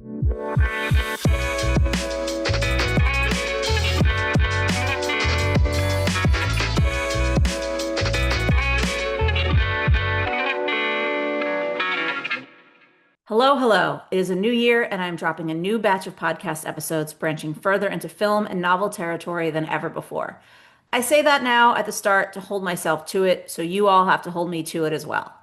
Hello, hello. It is a new year, and I'm dropping a new batch of podcast episodes branching further into film and novel territory than ever before. I say that now at the start to hold myself to it, so you all have to hold me to it as well.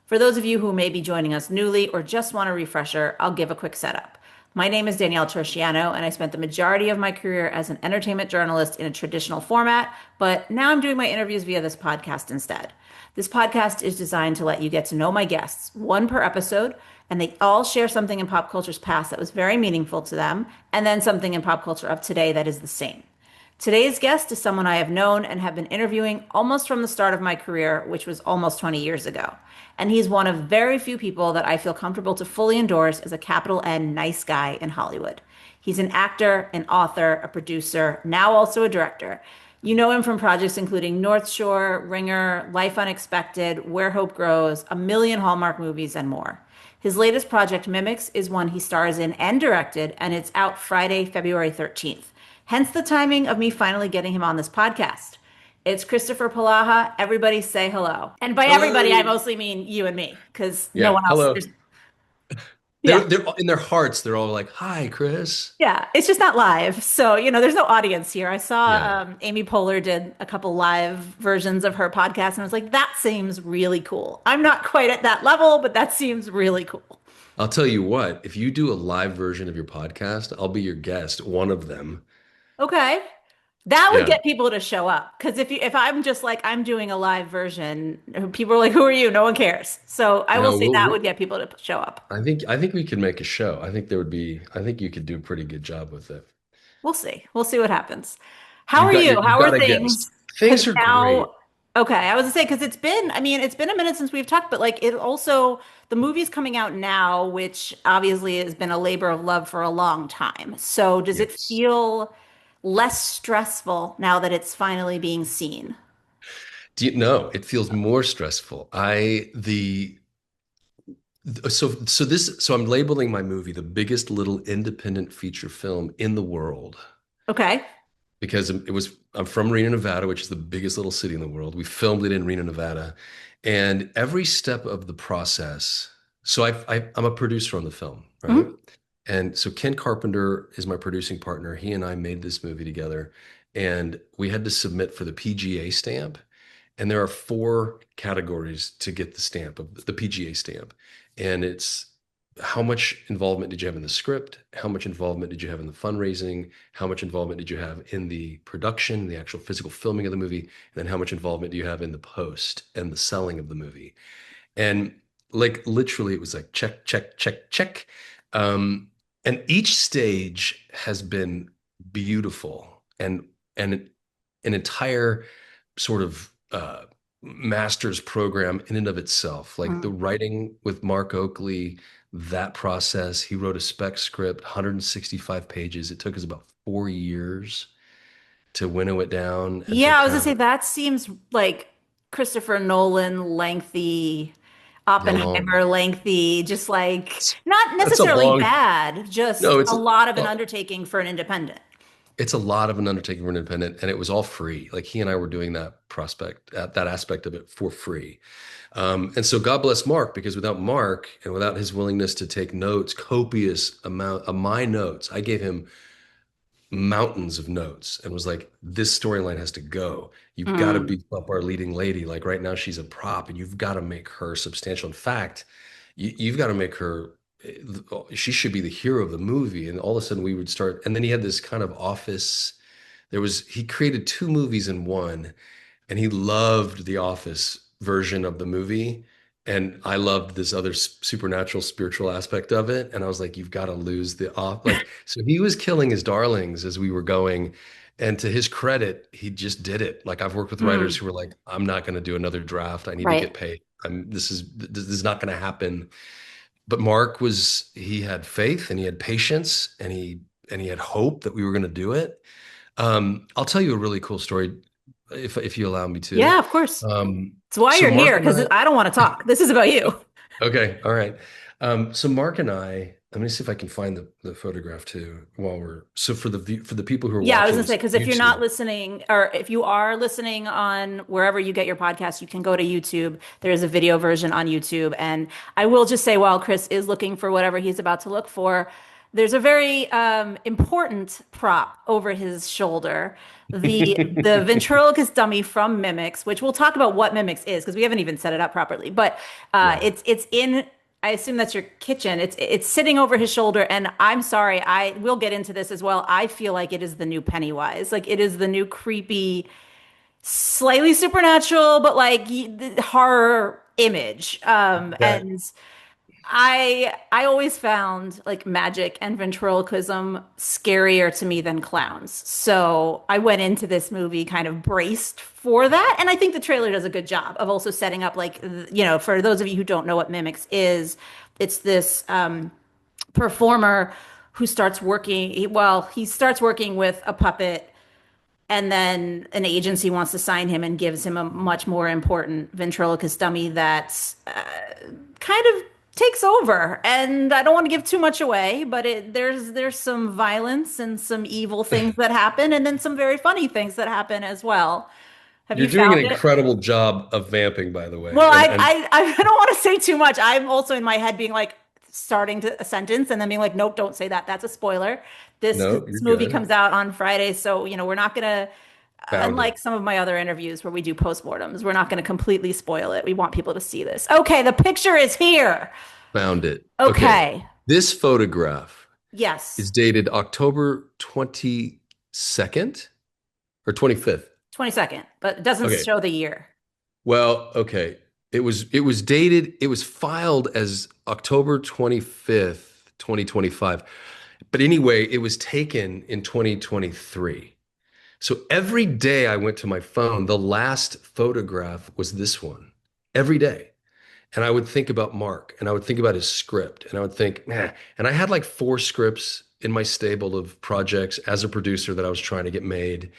For those of you who may be joining us newly or just want a refresher, I'll give a quick setup. My name is Danielle Torchiano, and I spent the majority of my career as an entertainment journalist in a traditional format, but now I'm doing my interviews via this podcast instead. This podcast is designed to let you get to know my guests, one per episode, and they all share something in pop culture's past that was very meaningful to them, and then something in pop culture of today that is the same. Today's guest is someone I have known and have been interviewing almost from the start of my career, which was almost 20 years ago. And he's one of very few people that I feel comfortable to fully endorse as a capital N nice guy in Hollywood. He's an actor, an author, a producer, now also a director. You know him from projects including North Shore, Ringer, Life Unexpected, Where Hope Grows, a million Hallmark movies, and more. His latest project, MIMICS, is one he stars in and directed, and it's out Friday, February 13th. Hence the timing of me finally getting him on this podcast. It's Kristoffer Polaha. Everybody say hello. And by everybody, I mostly mean you and me, because no one else. Hello. They're in their hearts. They're all like, "Hi, Chris." Yeah, it's just not live. So, there's no audience here. I saw Amy Poehler did a couple live versions of her podcast, and I was like, that seems really cool. I'm not quite at that level, but that seems really cool. I'll tell you what, if you do a live version of your podcast, I'll be your guest, one of them. Okay. That would Yeah. get people to show up. Because if I'm just like, I'm doing a live version, people are like, who are you? No one cares. So I will No, say that would get people to show up. I think we could make a show. I think you could do a pretty good job with it. We'll see. We'll see what happens. How You've are got you? you've How got are a things? guest. Things 'Cause are great. now, okay, I was gonna say, because it's been a minute since we've talked, but like it also, the movie's coming out now, which obviously has been a labor of love for a long time. So does it Yes. feel less stressful now that it's finally being seen? Do you know, it feels more stressful. I the so I'm labeling my movie the biggest little independent feature film in the world. Okay. Because I'm from Reno, Nevada, which is the biggest little city in the world. We filmed it in Reno, Nevada, and every step of the process. So I'm a producer on the film, right? Mhm. And so Ken Carpenter is my producing partner. He and I made this movie together, and we had to submit for the PGA stamp. And there are four categories to get the stamp of the PGA stamp, and it's how much involvement did you have in the script? How much involvement did you have in the fundraising? How much involvement did you have in the production, the actual physical filming of the movie? And then how much involvement do you have in the post and the selling of the movie? And like literally, it was like check, check, check, check. And each stage has been beautiful and an entire sort of master's program in and of itself. Like the Mm. writing with Mark Oakley, that process, he wrote a spec script, 165 pages. It took us about 4 years to winnow it down and to Yeah, I was gonna kind say of that seems like Christopher Nolan lengthy, how long. Oppenheimer lengthy, just like not That's a necessarily long, bad, just no, a lot of an well, undertaking for an independent. it's a lot of an undertaking for an independent, and it was all free. Like he and I were doing that aspect of it for free. And so God bless Mark, because without Mark and without his willingness to take notes, copious amount of my notes, I gave him mountains of notes and was like, this storyline has to go. You've got to Mm, beef up our leading lady. Like right now, she's a prop, and you've got to make her substantial. In fact, you've got to make her, she should be the hero of the movie. And all of a sudden, we would start. And then he had this kind of office. He created two movies in one, and he loved the office version of the movie. And I loved this other supernatural, spiritual aspect of it. And I was like, you've got to lose the off. Like, so he was killing his darlings as we were going. And to his credit, he just did it. Like I've worked with writers mm, who were like, I'm not going to do another draft. I need to right. get paid. This is not going to happen. But Mark he had faith and he had patience and he had hope that we were going to do it. I'll tell you a really cool story if you allow me to. Yeah, of course. It's why So you're Mark here, and because I, I don't want to talk. This is about you. okay, all right. So Mark and I, let me see if I can find the photograph too while we're so for the people who are Yeah, I was watching gonna this say, on because if you're not YouTube. listening, or if you are listening on wherever you get your podcast, you can go to YouTube. There is a video version on YouTube. And I will just say, while Chris is looking for whatever he's about to look for, there's a very important prop over his shoulder. The ventriloquist dummy from Mimics, which we'll talk about what Mimics is, because we haven't even set it up properly. But Yeah. it's in, I assume that's your kitchen. It's sitting over his shoulder, and I'm sorry, I will get into this as well. I feel like it is the new Pennywise. Like it is the new creepy, slightly supernatural, but like the horror image. That And I always found like magic and ventriloquism scarier to me than clowns. So I went into this movie kind of braced for that. And I think the trailer does a good job of also setting up like, for those of you who don't know what Mimics is, it's this performer who starts working, well, he starts working with a puppet, and then an agency wants to sign him and gives him a much more important ventriloquist dummy that kind of takes over. And I don't want to give too much away, but there's some violence and some evil things that happen, and then some very funny things that happen as well. Have you're you doing an found it? incredible job of vamping, by the way. Well, And I don't want to say too much. I'm also in my head being like starting to a sentence and then being like, nope, don't say that. That's a spoiler. no, you're This movie good. comes out on Friday, so we're not gonna, Found unlike it. some of my other interviews where we do postmortems, we're not gonna completely spoil it. We want people to see this. Okay, the picture is here. Found it. Okay. Okay. This photograph Yes. is dated October 22nd or 25th. 22nd, but it doesn't Okay. show the year. Well, okay. It was dated, it was filed as October 25th, 2025. But anyway, it was taken in 2023. So every day I went to my phone, the last photograph was this one. Every day. And I would think about Mark and I would think about his script and I would think, man, and I had like four scripts in my stable of projects as a producer that I was trying to get made.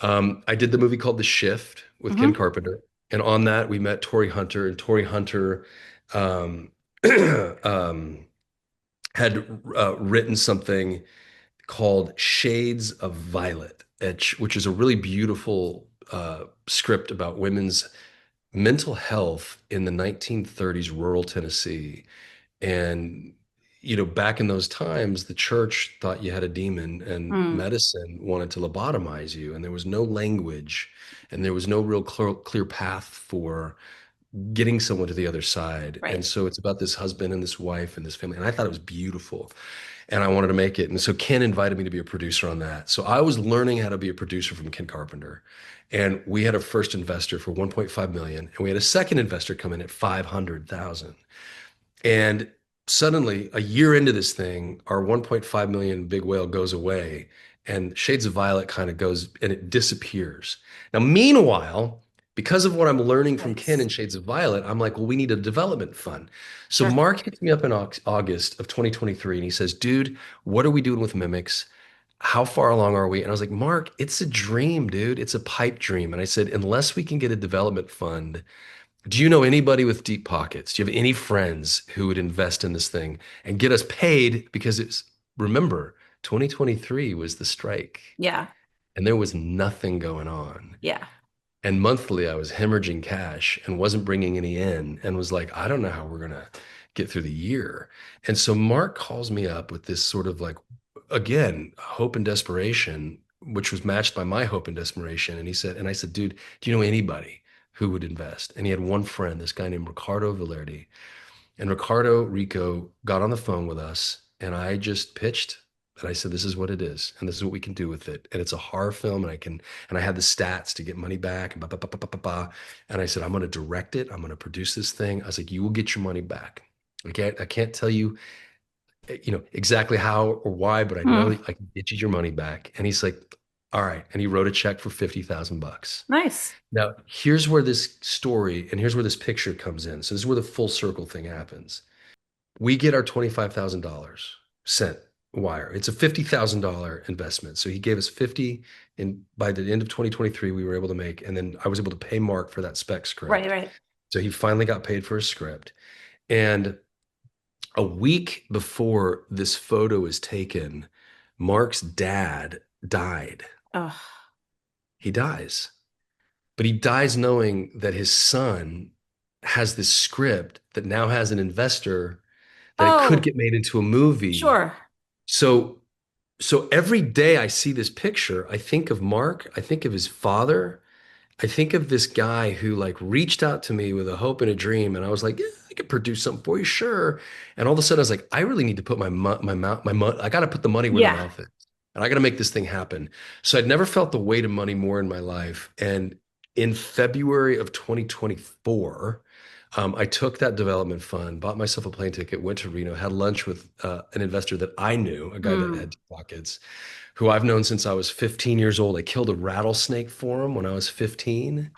I did the movie called The Shift with Ken Hmm. Carpenter. And on that, we met Tory Hunter, and Tory Hunter um, um, had written something called Shades of Violet, which is a really beautiful script about women's mental health in the 1930s rural Tennessee. And, back in those times, the church thought you had a demon and Mm, medicine wanted to lobotomize you. And there was no language and there was no real clear path for getting someone to the other side. And right. so it's about this husband and this wife and this family. And I thought it was beautiful and I wanted to make it. And so Ken invited me to be a producer on that. So I was learning how to be a producer from Ken Carpenter. And we had a first investor for 1.5 million, and we had a second investor come in at 500,000. And suddenly, a year into this thing, our 1.5 million big whale goes away, and Shades of Violet kind of goes and it disappears. Now, meanwhile, because of what I'm learning from Ken Yikes. and Shades of Violet, I'm like, well, we need a development fund. So Sure. Mark hits me up in August of 2023, and he says, dude, what are we doing with Mimics? How far along are we? And I was like, Mark, it's a dream, dude. It's a pipe dream. And I said, unless we can get a development fund, do you know anybody with deep pockets? Do you have any friends who would invest in this thing and get us paid? Because remember, 2023 was the strike Yeah. and there was nothing going on. Yeah. And monthly, I was hemorrhaging cash and wasn't bringing any in and was like, I don't know how we're going to get through the year. And so Mark calls me up with this sort of like, again, hope and desperation, which was matched by my hope and desperation. And I said, dude, do you know anybody who would invest? And he had one friend, this guy named Ricardo Valerdi. And Ricardo Rico got on the phone with us, and I just pitched. And I said, this is what it is, and this is what we can do with it. And it's a horror film, and I had the stats to get money back, and And I said, I'm going to direct it. I'm going to produce this thing. I was like, you will get your money back. I can't tell you, exactly how or why, but I know Hmm. that I can get you your money back. And he's like, all right. And he wrote a check for 50,000 bucks. Nice. Now, here's where this story and here's where this picture comes in. So this is where the full circle thing happens. We get our $25,000 sent wire. It's a $50,000 investment. So he gave us 50, and by the end of 2023 we were able to make, and then I was able to pay Mark for that spec Right, script. right. So he finally got paid for his script. And A week before this photo is taken, Mark's dad died. Ugh. He dies. But he dies knowing that his son has this script that now has an investor, that it could Oh, get made into a movie. sure. So so every day I see this picture, I think of Mark, I think of his father, I think of this guy who like reached out to me with a hope and a dream, and I was like, yeah, I could produce something for you, sure. And all of a sudden, I was like, I really need to put my mouth, I got to put the money where the Yeah. mouth is, and I got to make this thing happen. So I'd never felt the weight of money more in my life. And in February of 2024, I took that development fund, bought myself a plane ticket, went to Reno, had lunch with an investor that I knew, a guy that Mm. had deep pockets, who I've known since I was 15 years old. I killed a rattlesnake for him when I was 15.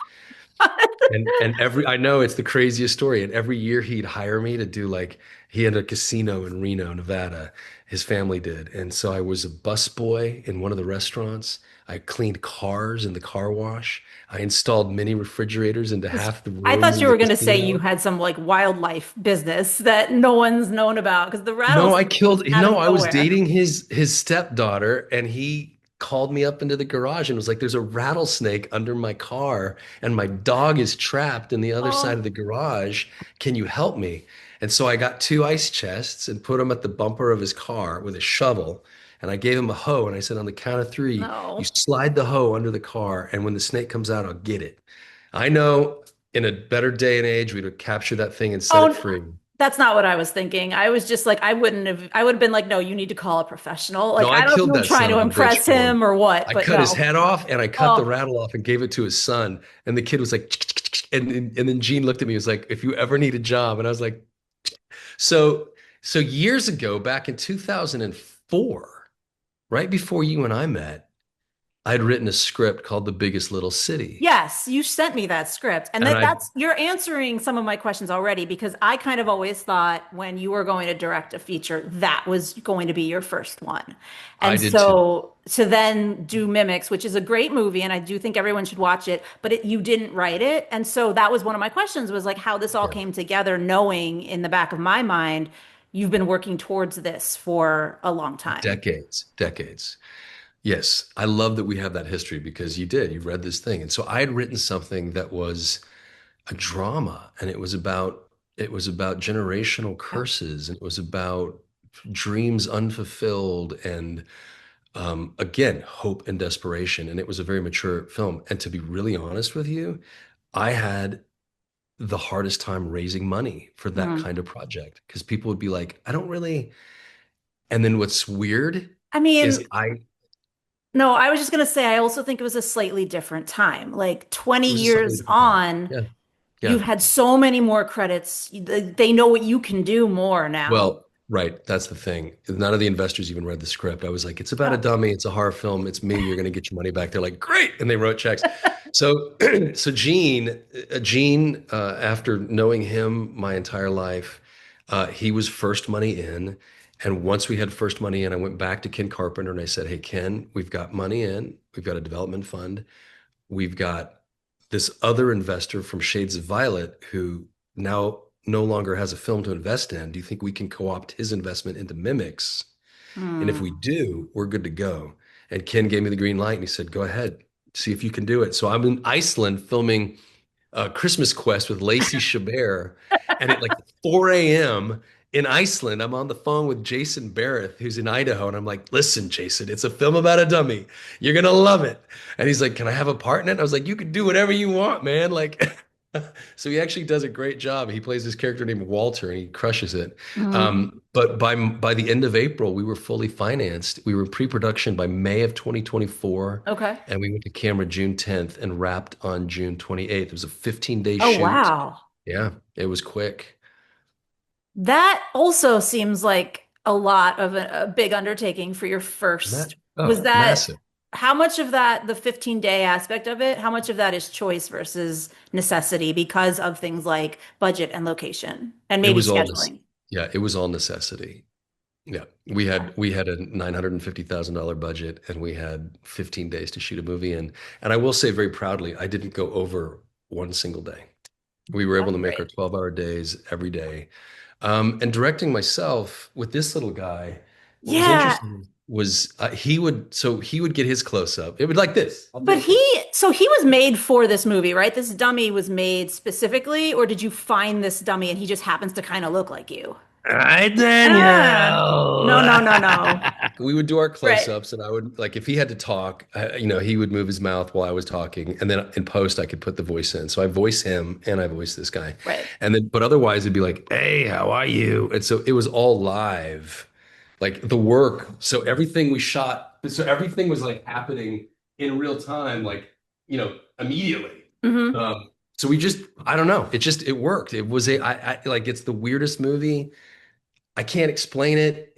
And every I know it's the craziest story. And every year he'd hire me to do like he had a casino in Reno, Nevada. His family did. And so I was a busboy in one of the restaurants. I cleaned cars in the car wash. I installed mini refrigerators into half the I rooms thought in you the were going to say you casino. had some like wildlife business that no one's known about because the No, I rattlesnake was killed. out of No, I was nowhere. dating his stepdaughter, and he called me up into the garage and was like, "There's a rattlesnake under my car, and my dog is trapped in the other side of Oh, the garage. Can you help me?" And so I got two ice chests and put them at the bumper of his car with a shovel, and I gave him a hoe, and I said, "On the count of three, you no. slide the hoe under the car, and when the snake comes out, I'll get it." I know in a better day and age, we'd have captured that thing and set it Oh, free. that's not what I was thinking. I was just like, I would have been like, no, you need to call a professional. Like, No, I I don't know if you killed were that trying son to of a bitch impress for him. him or what, I but cut his no. head off and I cut the Oh, rattle off and gave it to his son. And the kid was like, and then Gene looked at me, he was like, if you ever need a job. And I was like, so, so years ago, back in 2004, right before you and I met, I'd written a script called The Biggest Little City. yes, you sent me that script. And And that's you're answering some of my questions already because I kind of always thought when you were going to direct a feature, that was going to be your first one. I And did too. so to then do Mimics, which is a great movie, and I do think everyone should watch it, but you didn't write it. And so that was one of my questions was like how this all Yeah. came together, knowing in the back of my mind, you've been working towards this for a long time. Decades, decades. Yes, I love that we have that history because you read this thing. And so I had written something that was a drama, and it was about generational Yeah. curses, and it was about dreams unfulfilled, and again, hope and desperation. And it was a very mature film. And to be really honest with you, I had the hardest time raising money for that Mm. kind of project because people would be like, I don't really. And then what's weird I mean, is I no, I was just going to say, I also think it was a slightly different time. Like 20 it was a slightly years different time. on, Yeah. you've Yeah. had so many more credits. They know what you can do more now. Well, right. That's the thing. None of the investors even read the script. I was like, it's about a Oh, dummy. It's a horror film. It's me. You're going to get your money back. They're like, great. And they wrote checks. So, so Gene, after knowing him my entire life, he was first money in. And once we had first money in, I went back to Ken Carpenter and I said, hey, Ken, we've got money in. We've got a development fund. We've got this other investor from Shades of Violet who now no longer has a film to invest in. Do you think we can co-opt his investment into Mimics? And if we hmm. do, we're good to go. And Ken gave me the green light and he said, go ahead, see if you can do it. So I'm in Iceland filming Christmas Quest with Lacey Chabert. And at like 4 a.m. in Iceland, I'm on the phone with Jason Barrett, who's in Idaho. And I'm like, listen, Jason, it's a film about a dummy. You're going to love it. And he's like, can I have a part in it? I was like, you can do whatever you want, man. Like, so he actually does a great job. He plays this character named Walter and he crushes it. Hmm. But by the end of April, we were fully financed. We were in pre-production by May of 2024. Okay. And we went to camera June 10th and wrapped on June 28th. It was a 15-day Oh, shoot. wow. Yeah, it was quick. That also seems like a lot of a big undertaking for your first. Was that Massive. how much of that, the 15-day aspect of it, how much of that is choice versus necessity because of things like budget and location and It maybe was all this. scheduling? Yeah, it was all necessity. Yeah, we had a $950,000 budget and we had 15 days to shoot a movie in. And I will say very proudly, I didn't go over one single day. We were able That's to make our great. 12-hour days every day. And directing myself with this little guy, what was Yeah. interesting was he would get his close up. It would like this. I'll do But it for you. he was made for this movie, right? This dummy was made specifically, or did you find this dummy and he just happens to kind of look like you? Hi, Ah, no, Danielle. no, no, no. We would do our Right, close-ups, and I would like if he had to talk, he would move his mouth while I was talking, and then in post I could put the voice in. So I voice him and I voice this guy, right. and then but otherwise it'd be like, "Hey, how are you?" And so it was all live, like the work. So everything we shot, so everything was like happening in real time, like immediately. Hmm. So we just, I don't know, it worked. It was I like it's the weirdest movie. I can't explain it.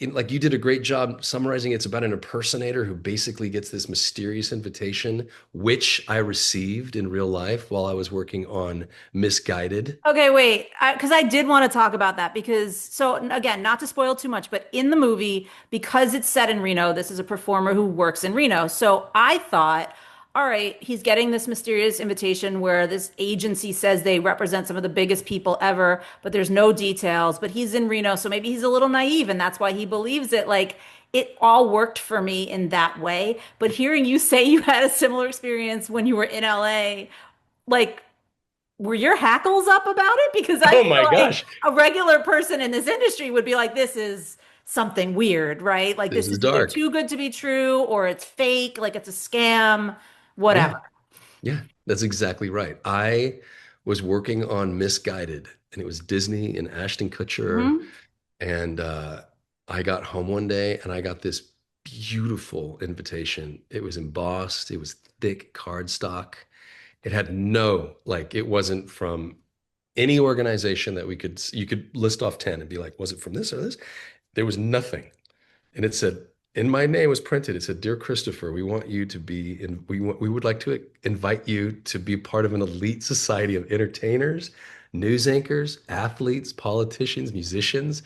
Like you did a great job summarizing. It's about an impersonator who basically gets this mysterious invitation, which I received in real life while I was working on Misguided. Okay, wait, because I did want to talk about that because, so again, not to spoil too much, but in the movie, because it's set in Reno, this is a performer who works in Reno. So I thought, all right, he's getting this mysterious invitation where this agency says they represent some of the biggest people ever, but there's no details. But he's in Reno, so maybe he's a little naive, and that's why he believes it. Like, it all worked for me in that way. But hearing you say you had a similar experience when you were in LA, like, were your hackles up about it? Because I Oh feel my like gosh, a regular person in this industry would be like, this is something weird, right? Like this this is is either dark. too good to be true or it's fake, like it's a scam, Yeah, whatever. yeah, that's exactly right. I was working on Misguided, and it was Disney and Ashton Kutcher. Hmm. And I got home one day and I got this beautiful invitation. It was embossed, it was thick cardstock. It had it wasn't from any organization that you could list off 10 and be like, was it from this or this? There was nothing. And it said, in my name was printed. It said, "Dear Christopher, we want you to be in, we would like to invite you to be part of an elite society of entertainers, news anchors, athletes, politicians, musicians.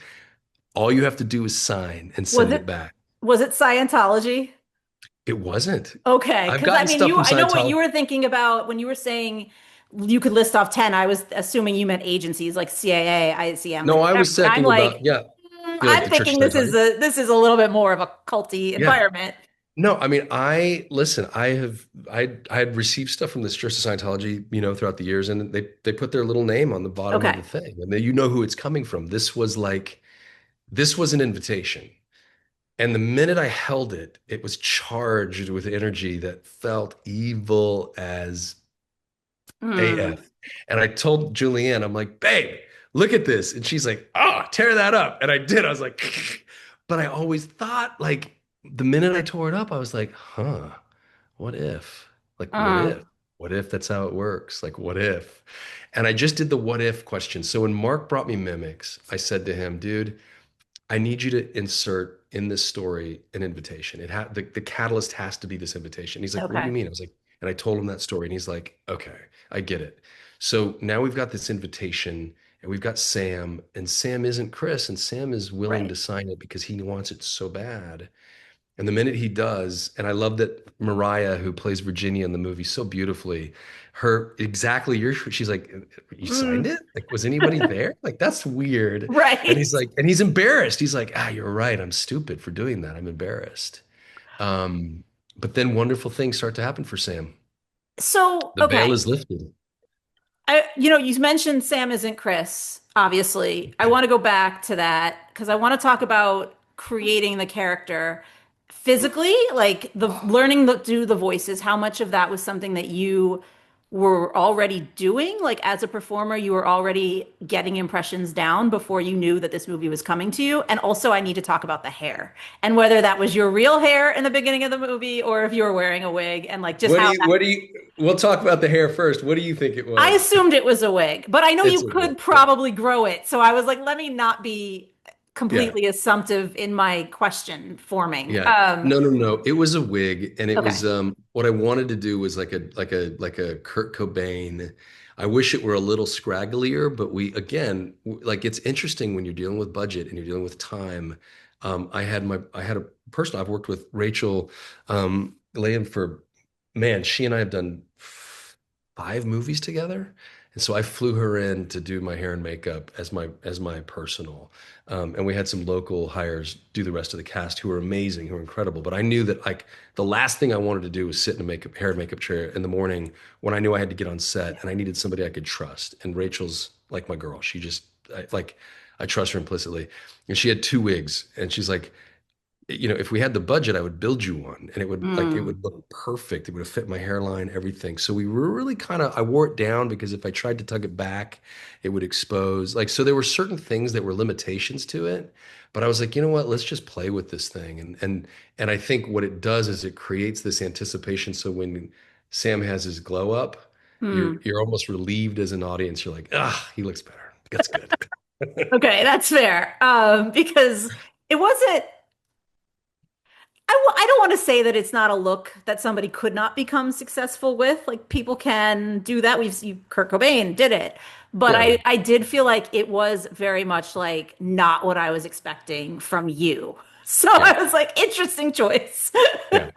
All you have to do is sign and Was send it it back." was it Scientology? It wasn't. Okay, I've because I gotten mean, stuff from I know what you Scientology. were thinking about when you were saying you could list off 10. I was assuming you meant agencies like CIA, ICM, No, like I whatever. was But I'm talking about, like, yeah. You're like I'm the Church of thinking Scientology? this is a little bit more of a culty Yeah. environment. No, I mean, listen, I had received stuff from this Church of Scientology, throughout the years, and they put their little name on the bottom of Okay. the thing. And then you know who it's coming from. This was an invitation. And the minute I held it, it was charged with energy that felt evil as Hmm. AF. And I told Julianne, I'm like, babe, look at this. And she's like, oh, tear that up. And I did. I was like, but I always thought, like, the minute I tore it up, I was like, huh, what if? Like, what Uh, if? What if that's how it works? Like, what if? And I just did the what if question. So when Mark brought me Mimics, I said to him, dude, I need you to insert in this story an invitation. The catalyst has to be this invitation. He's like, what do you okay. mean? I was like, and I told him that story, and he's like, okay, I get it. So now we've got this invitation, and we've got Sam, and Sam isn't Chris, and Sam is willing Right. to sign it because he wants it so bad. And the minute he does, and I love that Mariah, who plays Virginia in the movie so beautifully, her exactly she's like, you signed Mm. it? Like, was anybody there? Like, that's weird. And Right. he's like, and he's embarrassed. He's like, you're right. I'm stupid for doing that. I'm embarrassed. Um, but then wonderful things start to happen for Sam. So, The veil okay. is lifted. You mentioned Sam isn't Chris, obviously. I want to go back to that because I want to talk about creating the character physically, like the learning to do the voices, how much of that was something that you were already doing? Like as a performer, you were already getting impressions down before you knew that this movie was coming to you. And also, I need to talk about the hair and whether that was your real hair in the beginning of the movie or if you were wearing a wig and like just how We'll talk about the hair first. What do you think it I was? assumed it was a wig, but I know It's you a wig. could Yeah. probably grow it. So I was like, let me not be Yeah. completely assumptive in my question forming. Yeah. No, no, no. It was a wig, and it Okay. was what I wanted to do was like a Kurt Cobain. I wish it were a little scragglier, but like it's interesting when you're dealing with budget and you're dealing with time. I had a person I've worked with, Rachel Layham, for, man, she and I have done 5 movies together. And so I flew her in to do my hair and makeup as my personal. And we had some local hires do the rest of the cast who were amazing, who were incredible. But I knew that like the last thing I wanted to do was sit in a makeup hair and makeup chair in the morning when I knew I had to get on set and I needed somebody I could trust. And Rachel's like my girl. She just I trust her implicitly. And she had two wigs, and she's like, if we had the budget, I would build you one and it Mm. would look perfect. It would have fit my hairline, everything. So we were really I wore it down because if I tried to tug it back, it would expose. Like, so there were certain things that were limitations to it, but I was like, you know what, let's just play with this thing. And I think what it does is it creates this anticipation. So when Sam has his glow up, Mm. you're almost relieved as an audience. You're like, ah, he looks better. That's good. Okay, that's fair. Because it wasn't. I don't want to say that it's not a look that somebody could not become successful with. Like people can do that. We've seen Kurt Cobain did it. But Yeah. I did feel like it was very much like not what I was expecting from you. So Yeah. I was like, interesting choice. Yeah.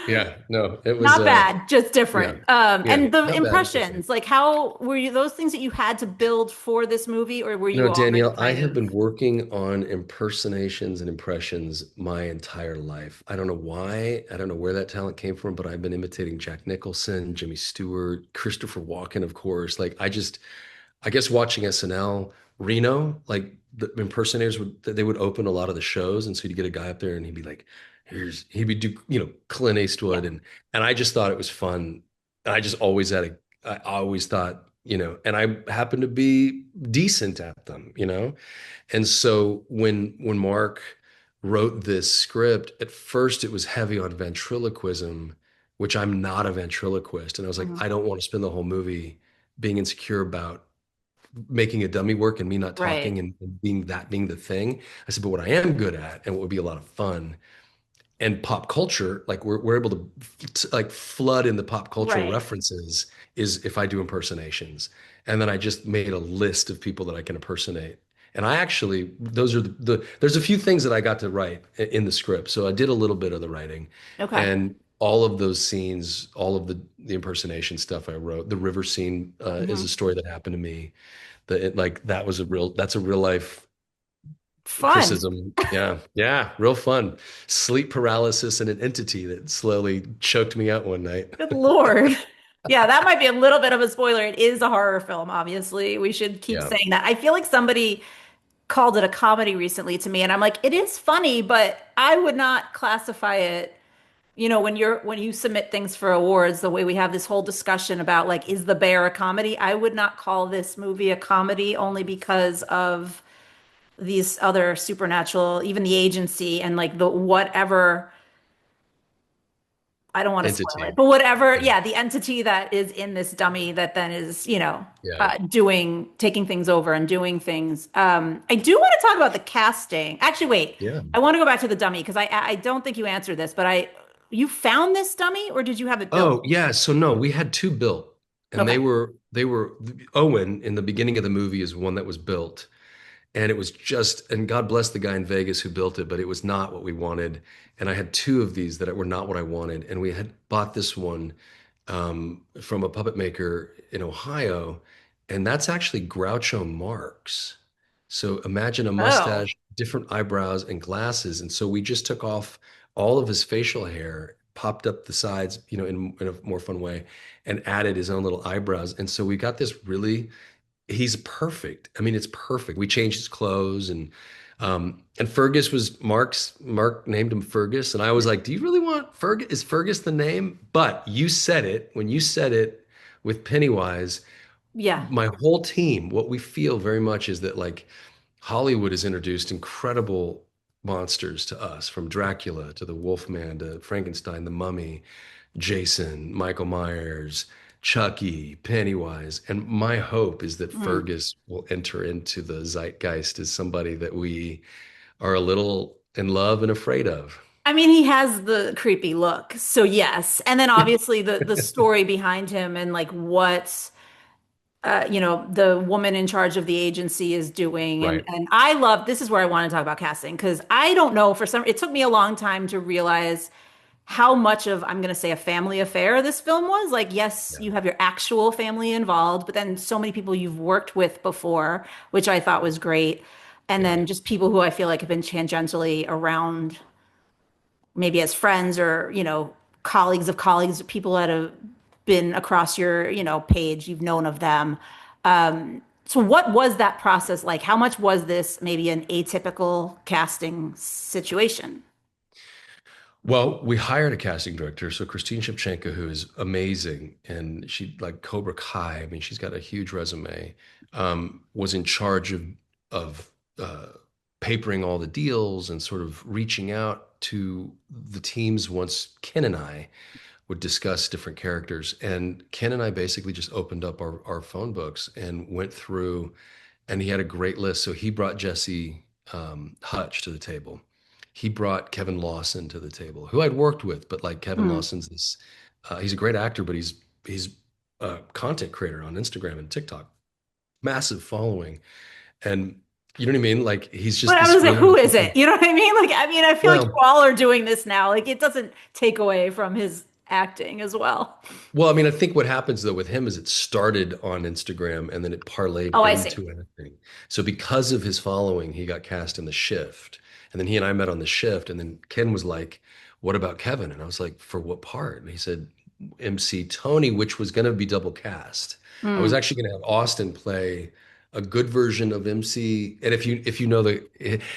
Yeah. No, it was Not bad, just yeah. different. Yeah. And the Not bad, interesting. impressions, like how were you those things that you had to build for this movie, or were you already Danielle, I kind have of been working on impersonations and impressions my entire life. I don't know why. I don't know where that talent came from, but I've been imitating Jack Nicholson, Jimmy Stewart, Christopher Walken, of course. I guess watching SNL, Reno, like the impersonators they would open a lot of the shows, and so you'd get a guy up there, and he'd be like, he'd be do Clint yeah. Eastwood, and I just thought it was fun. And I just always I always thought, and I happened to be decent at them, and so when Mark wrote this script, at first it was heavy on ventriloquism, which I'm not a ventriloquist, and I was like, Mhm. I don't want to spend the whole movie being insecure about making a dummy work and me not Right. talking and being the thing. I said, but what I am good at and what would be a lot of fun and pop culture, like we're able to like flood in the pop culture Right. references is if I do impersonations. And then I just made a list of people that I can impersonate. And I actually, those are there's a few things that I got to write in the script. So I did a little bit of the writing Okay. and all of those scenes, all of the impersonation stuff I wrote. The river scene is a Hmm. story that happened to me. That's a real life Fun. Chrisism. Yeah. Yeah. Real fun. Sleep paralysis and an entity that slowly choked me out one night. Good Lord. Yeah, that might be a little bit of a spoiler. It is a horror film, obviously. We should keep Yeah. saying that. I feel like somebody called it a comedy recently to me, and I'm like, it is funny, but I would not classify it, when you submit things for awards, the way we have this whole discussion about like, is The Bear a comedy? I would not call this movie a comedy only because of these other supernatural, even the agency and like the whatever. I don't want to spoil it, Entity. but whatever, Yeah. yeah, the entity that is in this dummy that then is, Yeah. taking things over and doing things. I do want to talk about the casting. Actually, wait, Yeah. I want to go back to the dummy because I don't think you answered this, but you found this dummy or did you have it built? Oh, yeah. So no, we had two built and Okay. they were Owen in the beginning of the movie is one that was built. And it was just, and God bless the guy in Vegas who built it, but it was not what we wanted. And I had two of these that were not what I wanted. And we had bought this one from a puppet maker in Ohio, and that's actually Groucho Marx. So imagine a Oh, mustache, different eyebrows, and glasses. And so we just took off all of his facial hair, popped up the sides, in a more fun way, and added his own little eyebrows. And so we got this really he's perfect. I mean, it's perfect. We changed his clothes and Fergus was Mark named him Fergus. And I was like, do you really want Fergus? Is Fergus the name? But you said it when you said it with Pennywise, yeah. my whole team, what we feel very much is that like Hollywood has introduced incredible monsters to us, from Dracula to the Wolfman to Frankenstein, the Mummy, Jason, Michael Myers, Chucky, Pennywise. And my hope is that Mm. Fergus will enter into the zeitgeist as somebody that we are a little in love and afraid of. I mean, he has the creepy look, so yes. And then obviously the story behind him and like what the woman in charge of the agency is doing. And Right. I love this is where I want to talk about casting because I don't know for some it took me a long time to realize how much of, I'm going to say, a family affair this film was. Like, yes, Yeah. you have your actual family involved, but then so many people you've worked with before, which I thought was great. And Yeah. then just people who I feel like have been tangentially around, maybe as friends or, colleagues of colleagues, people that have been across your, page, you've known of them. So what was that process like? How much was this maybe an atypical casting situation? Well, we hired a casting director, so Christine Shevchenko, who is amazing, and she like Cobra Kai. I mean, she's got a huge resume. Was in charge of papering all the deals and sort of reaching out to the teams once Ken and I would discuss different characters. And Ken and I basically just opened up our phone books and went through, and he had a great list. So he brought Jesse Hutch to the table. He brought Kevin Lawson to the table, who I'd worked with, but like Kevin Mm. Lawson's this, he's a great actor, but he's a content creator on Instagram and TikTok, massive following, and you know what I mean? Like he's But just I was this gonna say, really who is it? interesting. You know what I mean? Like, I mean, I feel like you Well, all are doing this now. Like, it doesn't take away from his acting as well. Well, I mean, I think what happens though with him is it started on Instagram and then it parlayed Oh, I see. into acting. So because of his following, he got cast in The Shift. And then he and I met on The Shift. And then Ken was like, "What about Kevin?" And I was like, "For what part?" And he said, "MC Tony," which was going to be double cast. I was Mm. actually going to have Austin play a good version of MC. And if you know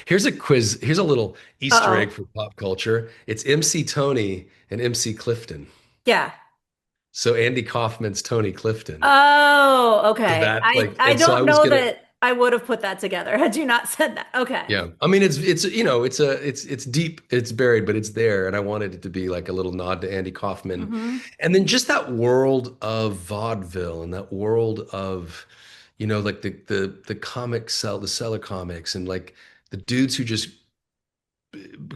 here's a quiz, here's a little Easter egg Uh-oh. for pop culture. It's MC Tony and MC Clifton. Yeah. So Andy Kaufman's Tony Clifton. Oh, So okay. that I like, I and so I don't was know gonna, that I would have put that together had you not said that. Okay. yeah. I mean, it's it's deep, it's buried, but it's there, and I wanted it to be like a little nod to Andy Kaufman, Hmm. and then just that world of vaudeville and that world of, like the comic cell, the seller comics, and like the dudes who just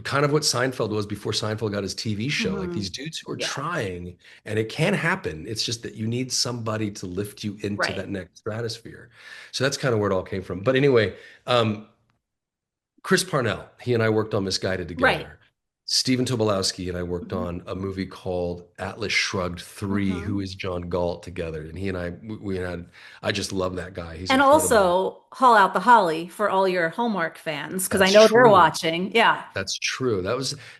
kind of what Seinfeld was before Seinfeld got his TV show. Like Hmm. these dudes who are Yeah. trying, and it can happen. It's just that you need somebody to lift you into Right. that next stratosphere. So that's kind of where it all came from. But anyway, Chris Parnell, he and I worked on Misguided Right. together. Stephen Tobolowsky and I worked Hmm. on a movie called Atlas Shrugged 3, Who Hmm. is John Galt together. And he and I, we had, I just love that guy. He's And incredible. also Haul Out the Holly for all your Hallmark fans, because I That's know they're true. watching. Yeah. That's true.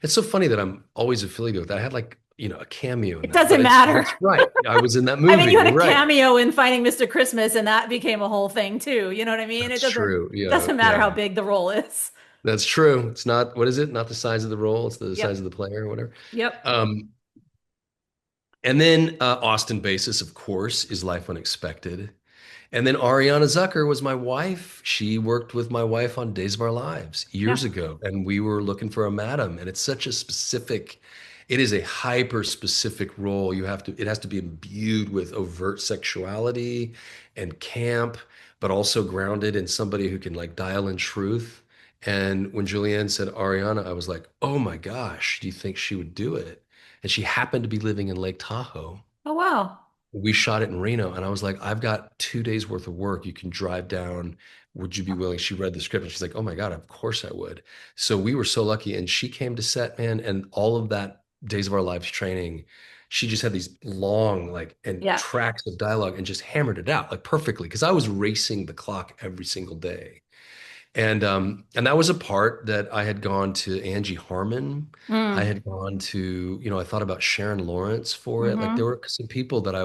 It's so funny that I'm always affiliated with that. I had like, a cameo in It that, but doesn't matter. that's right. I was in that I mean, movie. you had You're a right. cameo in Finding Mr. Christmas, and that became a whole thing too. You know what I mean? It That's doesn't true. Yeah. doesn't matter Yeah. how big the role is. That's true. It's not, what is it? Not the size of the role. It's the size of Yep. the player or whatever. Yep. Um, and then Austin Basis, of course, is Life Unexpected. And then Ariana Zucker was my wife. She worked with my wife on Days of Our Lives years Yeah. ago, and we were looking for a madam. And it's such a specific, it is a hyper specific role. It has to be imbued with overt sexuality and camp, but also grounded in somebody who can like dial in truth. And when Julianne said Ariana, I was like, oh my gosh, do you think she would do it? And she happened to be living in Lake Tahoe. Oh wow. We shot it in Reno, and I was like, I've got 2 days worth of work. You can drive down. Would you be willing? She read the script and she's like, oh my God, of course I would. So we were so lucky. And she came to set, man, and all of that Days of Our Lives training, she just had these long, like, and Yeah. tracks of dialogue and just hammered it out like perfectly. Cause I was racing the clock every single day. And that was a part that I had gone to Angie Harmon. I Mm. had gone to, I thought about Sharon Lawrence for it. Like there Hmm. were some people that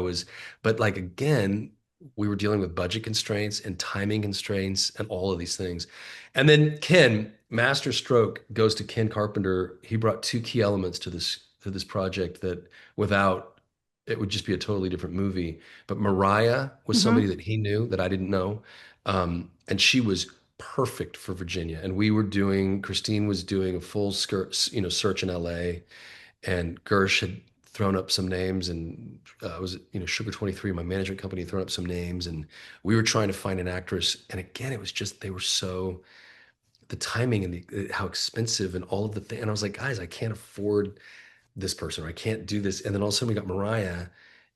but like again, we were dealing with budget constraints and timing constraints and all of these things. And then Ken, master stroke goes to Ken Carpenter. He brought two key elements to this project that without it would just be a totally different movie. But Mariah was somebody Hmm. that he knew that I didn't know. And she was perfect for Virginia. And Christine was doing a full skirt, search in LA, and Gersh had thrown up some names, and was Sugar 23, my management company, had thrown up some names, and we were trying to find an actress. And again, it was just they were so the timing and how expensive and all of the things. And I was like, guys, I can't afford this person, or I can't do this. And then all of a sudden we got Mariah,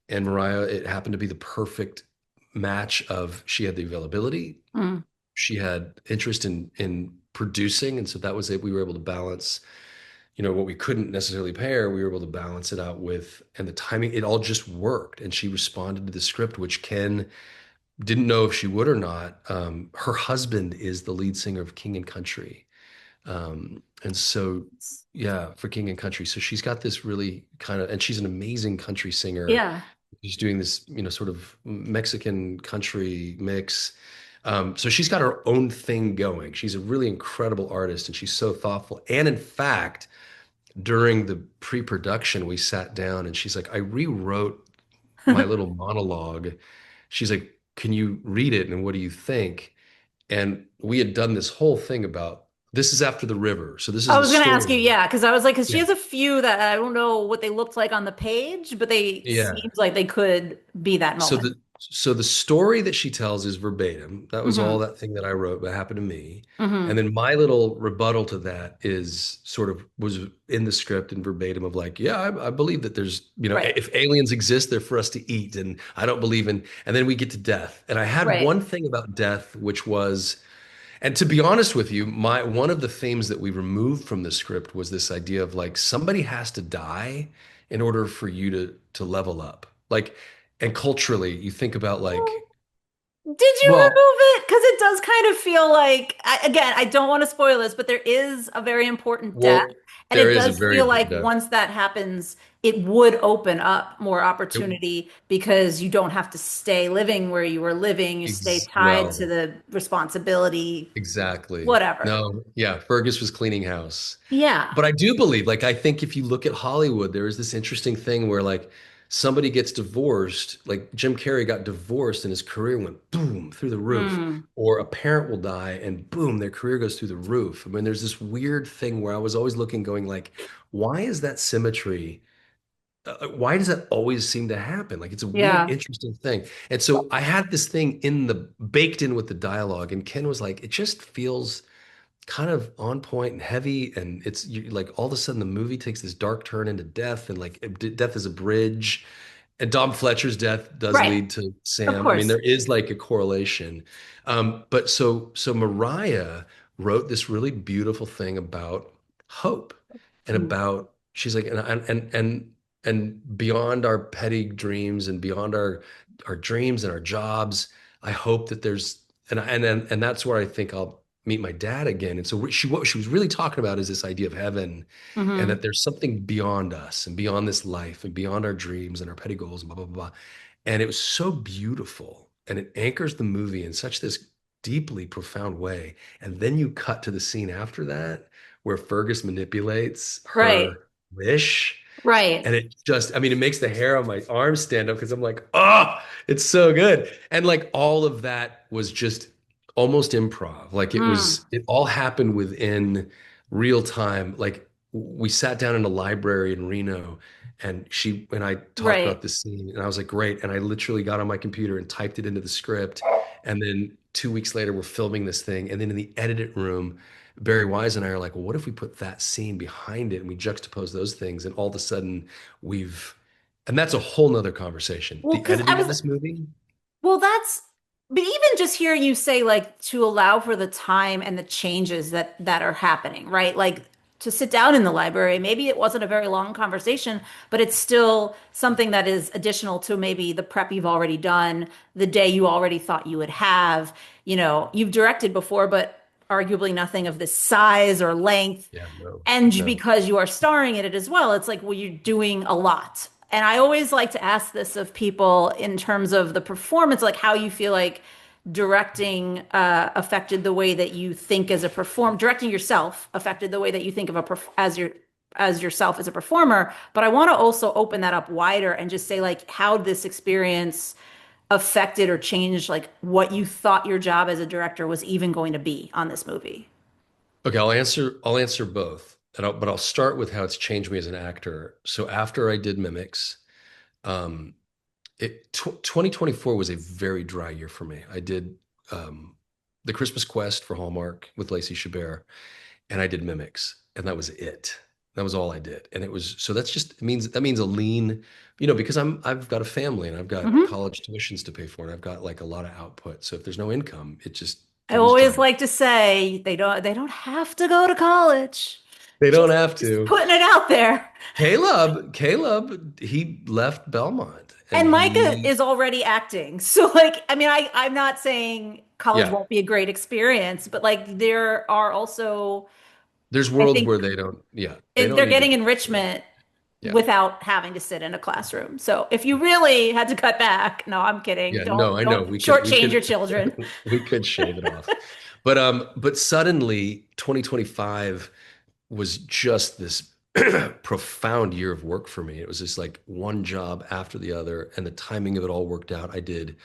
and Mariah, it happened to be the perfect match of she had the availability, Mm. she had interest in producing, and so that was it. We were able to balance what we couldn't necessarily pay her, we were able to balance it out with, and the timing, it all just worked. And she responded to the script, which Ken didn't know if she would or not. Her husband is the lead singer of King and Country. And so, yeah, for King and Country. So she's got this really kind of, and she's an amazing country singer. Yeah. She's doing this, sort of Mexican country mix. So she's got her own thing going. She's a really incredible artist and she's so thoughtful. And in fact, during the pre-production, we sat down and she's like, I rewrote my little monologue. She's like, can you read it and what do you think? And we had done this whole thing about this is after the river. So this is I the was going to ask you, story. yeah, because I was like, because she Yeah. has a few that I don't know what they looked like on the page, but they Yeah. seems like they could be that So moment. the story that she tells is verbatim. That was all Hmm. that thing that I wrote that happened to me. And Hmm. then my little rebuttal to that is sort of was in the script and verbatim of like, yeah, I believe that there's, Right. if aliens exist, they're for us to eat. And I don't believe in, and then we get to death. And I had Right. one thing about death, which was, and to be honest with you, my one of the themes that we removed from the script was this idea of like somebody has to die in order for you to level up. Like, and culturally, you think about like, Did you well, remove it? Because it does kind of feel like, again, I don't want to spoil this, but there is a very important death. well, And there it is a does very feel like important death. once that happens, it would open up more It, opportunity because you don't have to stay living where you were living. You stay tied to well, the responsibility, exactly. whatever. No, yeah, Fergus was cleaning house. Yeah. But I do believe, like, I think if you look at Hollywood, there is this interesting thing where, like, somebody gets divorced, like Jim Carrey got divorced and his career went boom through the roof, Mm. or a parent will die and boom, their career goes through the roof. I mean, there's this weird thing where I was always looking, going, like, why is that symmetry? Why does that always seem to happen? Like, it's a weird, Yeah. interesting thing. And so I had this thing baked in with the dialogue, and Ken was like, it just feels kind of on point and heavy and like all of a sudden the movie takes this dark turn into death and like death is a bridge and Dom Fletcher's death does Right. lead to Of Sam. I mean, course. there is like a correlation. But so Mariah wrote this really beautiful thing about hope and Mm. about she's like and beyond our petty dreams and beyond our dreams and our jobs, I hope that there's and that's where I think I'll meet my dad again. And so what she was really talking about is this idea of heaven and that Hmm. there's something beyond us and beyond this life and beyond our dreams and our petty goals and blah, blah, blah. And it was so beautiful. And it anchors the movie in such this deeply profound way. And then you cut to the scene after that where Fergus manipulates Right. her wish. Right. And it just, I mean, it makes the hair on my arms stand up because I'm like, oh, it's so good. And like all of that was just almost improv. Like Mm. it all happened within real time. Like we sat down in a library in Reno and she and I talked Right. about this scene and I was like, great. And I literally got on my computer and typed it into the script. And then 2 weeks later, we're filming this thing. And then in the edit room, Barry Wise and I are like, well, what if we put that scene behind it and we juxtapose those things? And all of a sudden we've, and that's a whole nother conversation. Well, The because I editing of was this movie. Well, but even just hearing you say like to allow for the time and the changes that are happening, right? Like to sit down in the library, maybe it wasn't a very long conversation, but it's still something that is additional to maybe the prep you've already done, the day you already thought you would have. You've directed before, but arguably nothing of this size or length. Yeah, no, And no. because you are starring in it as well, it's like, well, you're doing a lot. And I always like to ask this of people in terms of the performance, like how you feel like directing affected the way that you think as a directing yourself affected the way that you think of as yourself as a performer. But I want to also open that up wider and just say like how this experience affected or changed like what you thought your job as a director was even going to be on this movie. Okay, I'll answer both. But I'll start with how it's changed me as an actor. So after I did Mimics, um, 2024 was a very dry year for me. I did um, The Christmas Quest for Hallmark with Lacey Chabert, and I did Mimics, and that was it. That was all I did. And it was so that's just it means that means a lean, because I've got a family and I've got Mhm. college tuitions to pay for, and I've got like a lot of output. So if there's no income, I things always dry up. like to say they don't have to go to college. They don't have Just to. putting it out there. Caleb, he left Belmont and And Micah he, is already acting. So like, I mean, I'm not saying college yeah, won't be a great experience, but like there are also, there's I worlds where think they don't, yeah, they don't they're need to getting do that. enrichment Yeah. without having to sit in a classroom. So if you really had to cut back, no, I'm kidding. Yeah, no, I know. Don't We shortchange your could, children. we could shave it off. But suddenly 2025 was just this profound year of work for me. It was just like one job after the other, and the timing of it all worked out. I did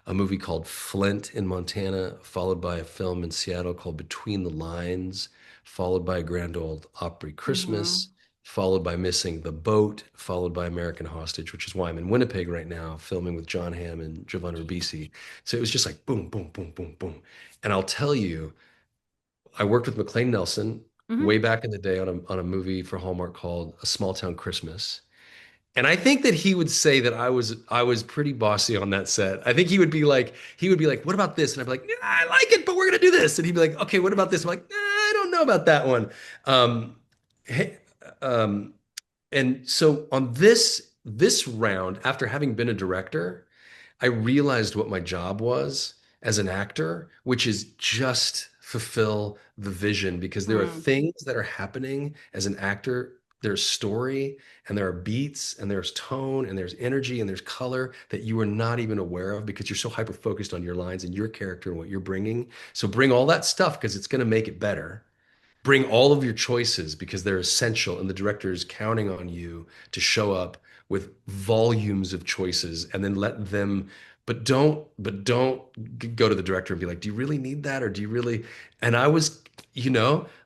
a movie called Flint in Montana, followed by a film in Seattle called Between the Lines, followed by Grand Ole Opry Hmm. Christmas, followed by Missing the Boat, followed by American Hostage, which is why I'm in Winnipeg right now, filming with John Hamm and Jovan Ribisi. So it was just like boom, boom, boom, boom, boom. And I'll tell you, I worked with McLean Nelson way Hmm. back in the day on a movie for Hallmark called A Small Town Christmas. And I think that he would say that I was pretty bossy on that set. I think he would be like, what about this? And I'd be like, yeah, I like it, but we're gonna do this. And he'd be like, okay, what about this? I'm like, I don't know about that one. Hey, um, and so on this round, after having been a director, I realized what my job was as an actor, which is just fulfill the vision because there are Mm. things that are happening as an actor. There's story and there are beats and there's tone and there's energy and there's color that you are not even aware of because you're so hyper focused on your lines and your character and what you're bringing. So bring all that stuff because it's going to make it better. Bring all of your choices because they're essential and the director is counting on you to show up with volumes of choices and then let them but don't go to the director and be like, do you really need that or do you really, and I was,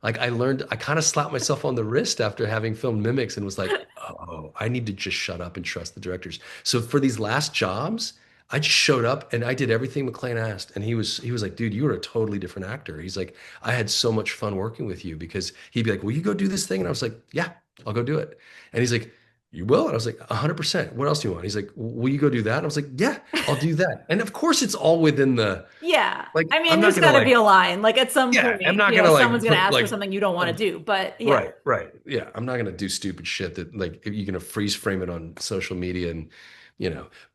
like I learned, I kind of slapped myself on the wrist after having filmed Mimics and was like, oh, I need to just shut up and trust the directors. So for these last jobs, I just showed up and I did everything McLean asked. And he was like, dude, you were a totally different actor. He's like, I had so much fun working with you because he'd be like, will you go do this thing? And I was like, yeah, I'll go do it. And he's like, you will? And I was like, 100%. What else do you want? He's like, will you go do that? And I was like, yeah, I'll do that. And of course, it's all within the, Yeah. like, I mean, I'm not there's gonna got to be like, a line. Like at some yeah, I'm point, not gonna someone's like going to put ask for like, something you don't want to do. But yeah. right, right. Yeah, I'm not gonna do stupid shit that like you're gonna freeze frame it on social media and,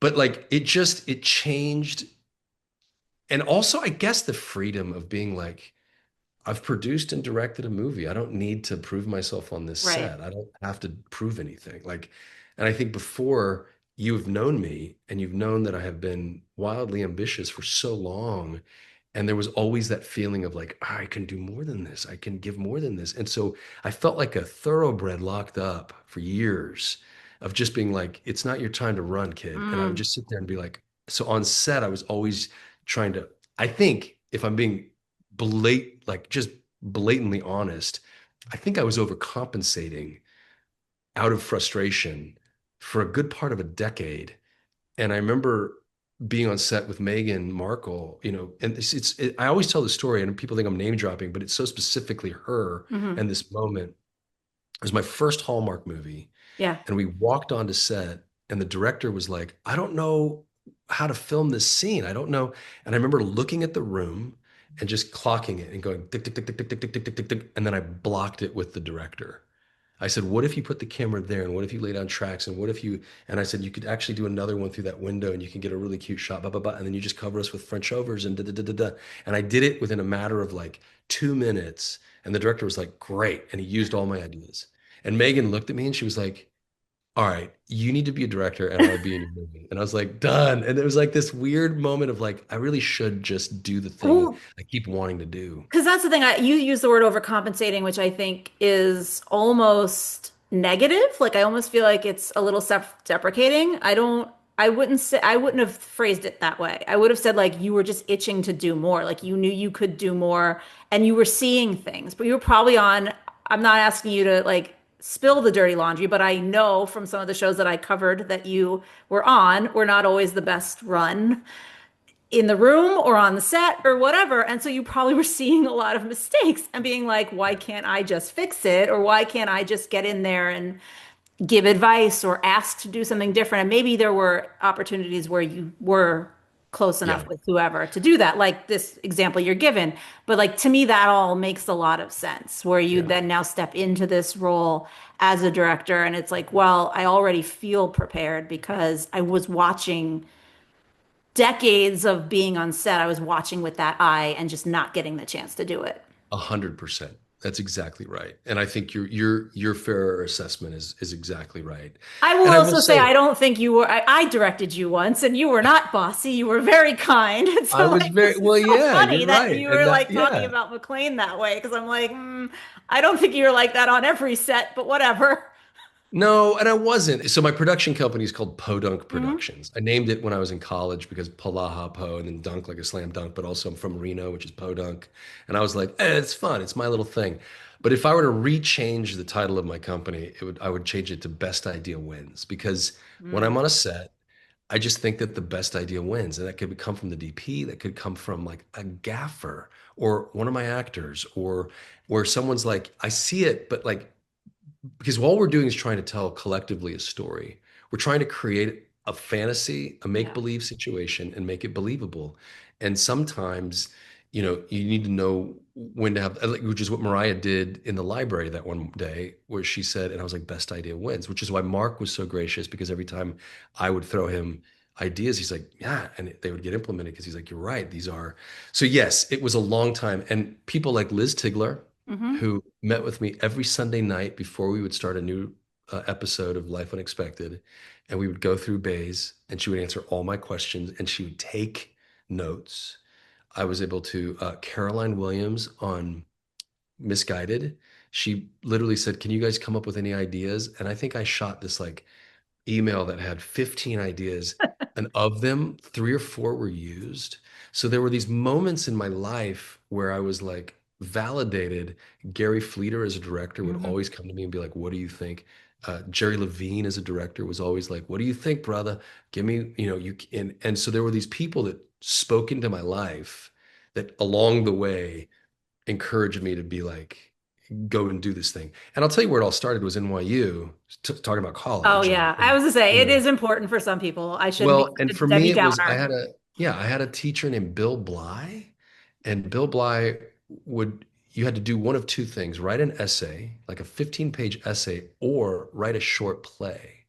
but like it changed. And also, I guess the freedom of being like, I've produced and directed a movie. I don't need to prove myself on this Right. set. I don't have to prove anything. Like, and I think before you have known me and you've known that I have been wildly ambitious for so long. And there was always that feeling of like, "Ah, I can do more than this. I can give more than this." And so I felt like a thoroughbred locked up for years of just being like, it's not your time to run, kid. And I would Mm. just sit there and be like, so on set, I was always trying to, I think if I'm being like just blatantly honest, I think I was overcompensating out of frustration for a good part of a decade. And I remember being on set with Meghan Markle, and I always tell the story and people think I'm name dropping, but it's so specifically her Hmm. and this moment. It was my first Hallmark movie. Yeah. And we walked onto set and the director was like, I don't know how to film this scene. I don't know. And I remember looking at the room and just clocking it and going tick, tick, tick, tick, tick, tick, tick, tick, tick, tick, tick. And then I blocked it with the director. I said, what if you put the camera there? And what if you lay down tracks? And what if you, and I said, you could actually do another one through that window and you can get a really cute shot, blah, blah, blah. And then you just cover us with French overs and da, da, da, da, da. And I did it within a matter of like 2 minutes. And the director was like, great. And he used all my ideas. And Megan looked at me and she was like, all right, you need to be a director and I want to be in your movie. And I was like, done. And it was like this weird moment of like, I really should just do the thing Well, I keep wanting to do. because that's the thing. You use the word overcompensating, which I think is almost negative. Like I almost feel like it's a little self-deprecating. I wouldn't have phrased it that way. I would have said like you were just itching to do more. Like you knew you could do more and you were seeing things, but you were probably on, I'm not asking you to like spill the dirty laundry, but I know from some of the shows that I covered that you were not always the best run in the room or on the set or whatever. And so you probably were seeing a lot of mistakes and being like, why can't I just fix it? Or why can't I just get in there and give advice or ask to do something different? And maybe there were opportunities where you were close enough Yeah, with whoever to do that, like this example you're given. But like to me, that all makes a lot of sense where you yeah. then now step into this role as a director, and it's like, well, I already feel prepared because I was watching decades of being on set. I was watching with that eye and just not getting the chance to do it. 100%. That's exactly right. And I think your fair assessment is exactly right. I will And I will also say say, I don't think you were. I directed you once, and you were not bossy. You were very kind. And I so, was like, very this is well, so yeah, funny you're that right. you were And that, like talking yeah. about McLean that way because I'm like, I don't think you're like that on every set, but whatever. No, and I wasn't. So my production company is called Podunk Hmm. Productions. I named it when I was in college because Polaha Po and then dunk like a slam dunk, but also I'm from Reno, which is Podunk. And I was like, it's fun. It's my little thing. But if I were to rechange the title of my company, I would change it to Best Idea Wins because when I'm Mm. on a set, I just think that the best idea wins. And that could come from the DP, that could come from like a gaffer or one of my actors, or where someone's like, I see it, but like because all we're doing is trying to tell collectively a story. We're trying to create a fantasy, a Yeah. make-believe situation and make it believable. And sometimes, you need to know when to have, which is what Mariah did in the library that one day, where she said, and I was like, best idea wins, which is why Mark was so gracious because every time I would throw him ideas, he's like, yeah, and they would get implemented because he's like, you're right. These are, so yes, it was a long time. And people like Liz Tigler, Hmm. who met with me every Sunday night before we would start a new episode of Life Unexpected. And we would go through bays and she would answer all my questions and she would take notes. I was able to, Caroline Williams on Misguided. She literally said, can you guys come up with any ideas? And I think I shot this like email that had 15 ideas, and of them, three or four were used. So there were these moments in my life where I was like validated. Gary Fleeter as a director would Hmm. always come to me and be like, "What do you think?" Jerry Levine as a director was always like, "What do you think, brother? Give me, you." And so there were these people that spoke into my life that along the way encouraged me to be like, go and do this thing. And I'll tell you where it all started was NYU, talking about Oh college yeah, I was to you say it know, is important for some people. I shouldn't be well, such and a for me Debbie it was Downer. I had a teacher named Bill Bly, and Bill Bly would you had to do one of two things, write an essay, like a 15-page essay, or write a short play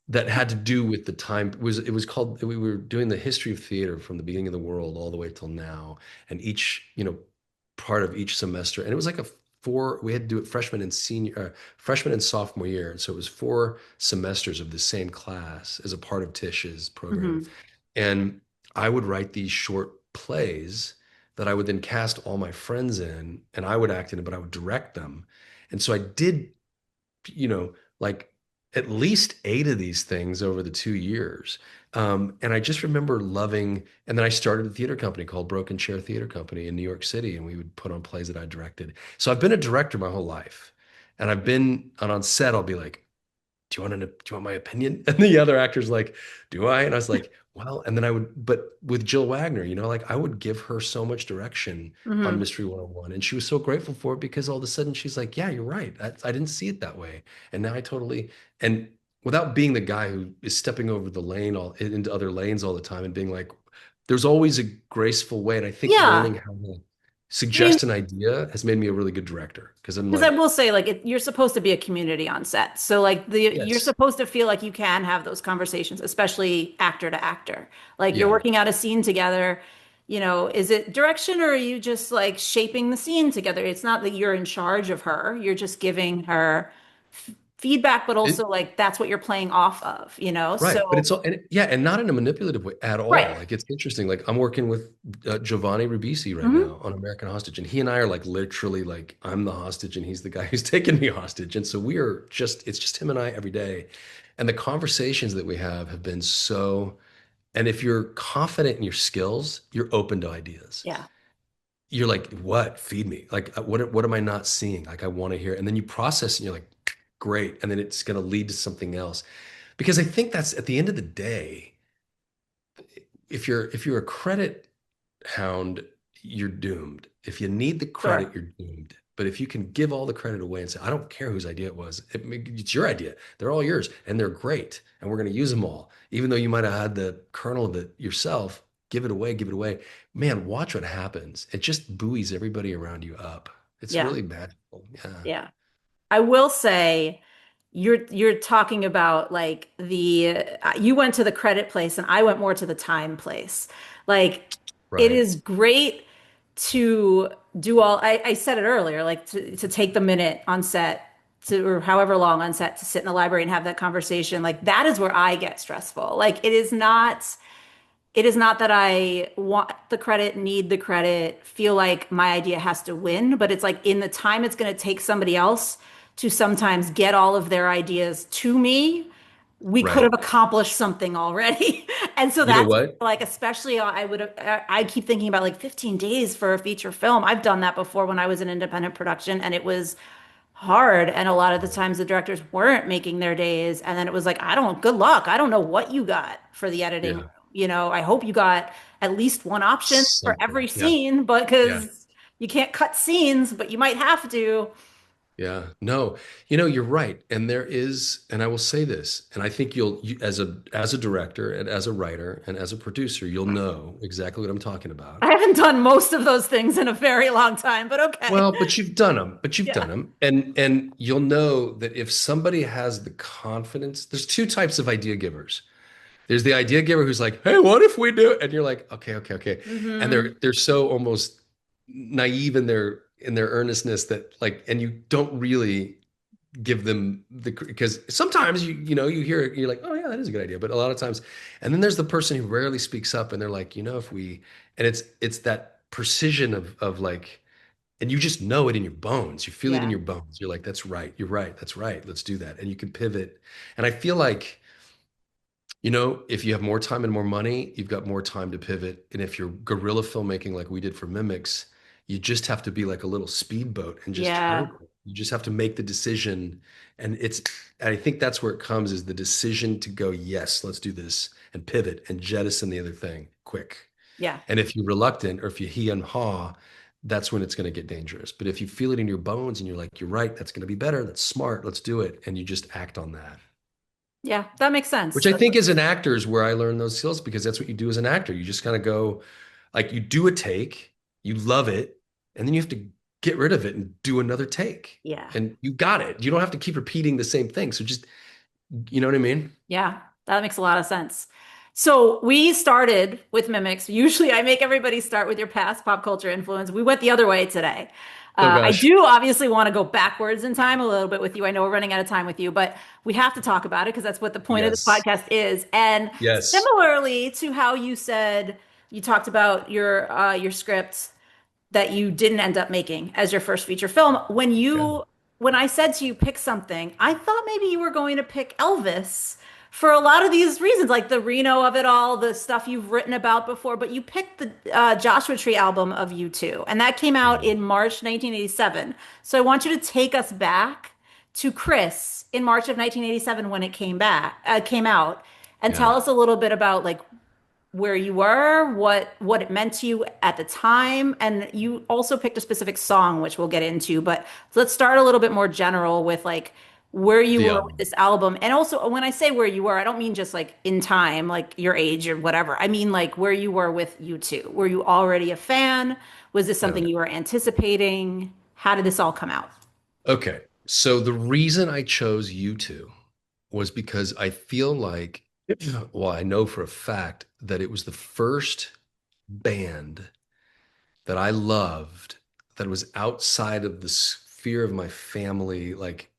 that had to do with the time. It was called, we were doing the history of theater from the beginning of the world all the way till now, and each part of each semester, and it was like a four, we had to do it freshman and sophomore year, and so it was 4 semesters of the same class as a part of Tish's program. Hmm. And I would write these short plays that I would then cast all my friends in, and I would act in it, but I would direct them. And so I did, like at least 8 of these things over the 2 years. And I just remember loving, and then I started a theater company called Broken Chair Theater Company in New York City, and we would put on plays that I directed. So I've been a director my whole life. And I've been, and on set, I'll be like, do you want my opinion? And the other actor's like, do I? And I was like, well, and then but with Jill Wagner, like I would give her so much direction on Hmm. Mystery 101. And she was so grateful for it because all of a sudden she's like, yeah, you're right. I didn't see it that way. And now I totally, and without being the guy who is stepping over the lane into other lanes all the time and being like, there's always a graceful way. And I think Yeah. learning how to I mean, suggest an idea has made me a really good director because I'm because I like, will say, like, you're supposed to be a community on set. So, like, you're yes, supposed to feel like you can have those conversations, especially actor to actor. Like, you're yeah. working out a scene together. Is it direction or are you just like shaping the scene together? It's not that you're in charge of her. You're just giving her feedback, but also It, like that's what you're playing off of. Right, but So, it's all, and yeah, and not in a manipulative way at all. right. Like it's interesting. Like I'm working with Giovanni Ribisi right Hmm. now on American Hostage, and he and I are like literally like I'm the hostage and he's the guy who's taking me hostage, and so we are it's just him and I every day, and the conversations that we have been so. And if you're confident in your skills, you're open to ideas. Yeah. You're like, what? Feed me. Like, what am I not seeing? Like, I want to hear it. And then you process and you're like, great. And then it's going to lead to something else. Because I think that's at the end of the day, if you're a credit hound, you're doomed. If you need the credit, Sure. you're doomed. But if you can give all the credit away and say, I don't care whose idea it was, it's your idea. They're all yours and they're great. And we're going to use them all. Even though you might have had the kernel of it yourself, give it away, give it away. Man, watch what happens. It just buoys everybody around you up. It's Yeah. really magical. Yeah. Yeah. I will say you're talking about like the you went to the credit place and I went more to the time place. Like it Right. is great to do all I said it earlier, like to take the minute on set to or however long on set to sit in the library and have that conversation. Like that is where I get stressful. Like it is not that I want the credit, need the credit, feel like my idea has to win, but it's like in the time it's going to take somebody else to sometimes get all of their ideas to me, we could have Right. accomplished something already. And so You know that's what? like, especially I keep thinking about like 15 days for a feature film. I've done that before when I was in independent production and it was hard. And a lot of the times the directors weren't making their days. And then it was like, good luck. I don't know what you got for the editing room. Yeah. You know, I hope you got at least one option for every Something. Yeah. scene, but Yeah. because you can't cut scenes, but you might have to. Yeah, no, you're right. And there is, and I will say this, and I think as a director and as a writer and as a producer, you'll know exactly what I'm talking about. I haven't done most of those things in a very long time, but okay. Well, but you've done them, Yeah. and you'll know that if somebody has the confidence, there's two types of idea givers. There's the idea giver who's like, "Hey, what if we do?" And you're like, "Okay, okay, okay," and Hmm. they're so almost naive in their earnestness that like, and you don't really give them because sometimes you hear it, you're like, oh yeah, that is a good idea, but a lot of times, and then there's the person who rarely speaks up, and they're like, if we, and it's that precision of like, and you just know it in your bones, you feel it in Yeah. your bones, you're like, that's right, you're right, that's right, let's do that, and you can pivot, and I feel like if you have more time and more money, you've got more time to pivot. And if you're guerrilla filmmaking like we did for Mimics, you just have to be like a little speedboat and just turn. Yeah. You just have to make the decision. And I think that's where it comes is the decision to go, yes, let's do this and pivot and jettison the other thing quick. Yeah. And if you're reluctant or if you he and haw, that's when it's going to get dangerous. But if you feel it in your bones and you're like, you're right, that's going to be better, that's smart, let's do it. And you just act on that. Yeah. That makes Which sense. I think as an actor is where I learned those skills because that's what you do as an actor. You just kind of go, like, you do a take, you love it, and then you have to get rid of it and do another take. Yeah. And you got it. You don't have to keep repeating the same thing. So just, you know what I mean? Yeah, that makes a lot of sense. So we started with mimics. Usually I make everybody start with your past pop culture influence. We went the other way today. Oh I gosh. do obviously want to go backwards in time a little bit with you. I know we're running out of time with you, but we have to talk about it because that's what the point of this Yes. podcast is. And Yes. similarly to how you said you talked about your script that you didn't end up making as your first feature film. Yeah. When I said to you pick something, I thought maybe you were going to pick Elvis for a lot of these reasons, like the Reno of it all, the stuff you've written about before. But you picked the Joshua Tree album of U2, and that came out Yeah. in March 1987. So I want you to take us back to Chris in March of 1987 when it came out, and tell Yeah. us a little bit about like where you were, what it meant to you at the time, and you also picked a specific song, which we'll get into. But let's start a little bit more general with like where you The were with this album, and also when I say where you were, I don't mean just like in time, like your age or whatever. I mean like where you were with U2. Were you already a fan? Was this Yeah. something you were anticipating? How did this all come out? Okay. So the reason I chose you two was because I feel like, well, I know for a fact that it was the first band that I loved that was outside of the sphere of my family. Like,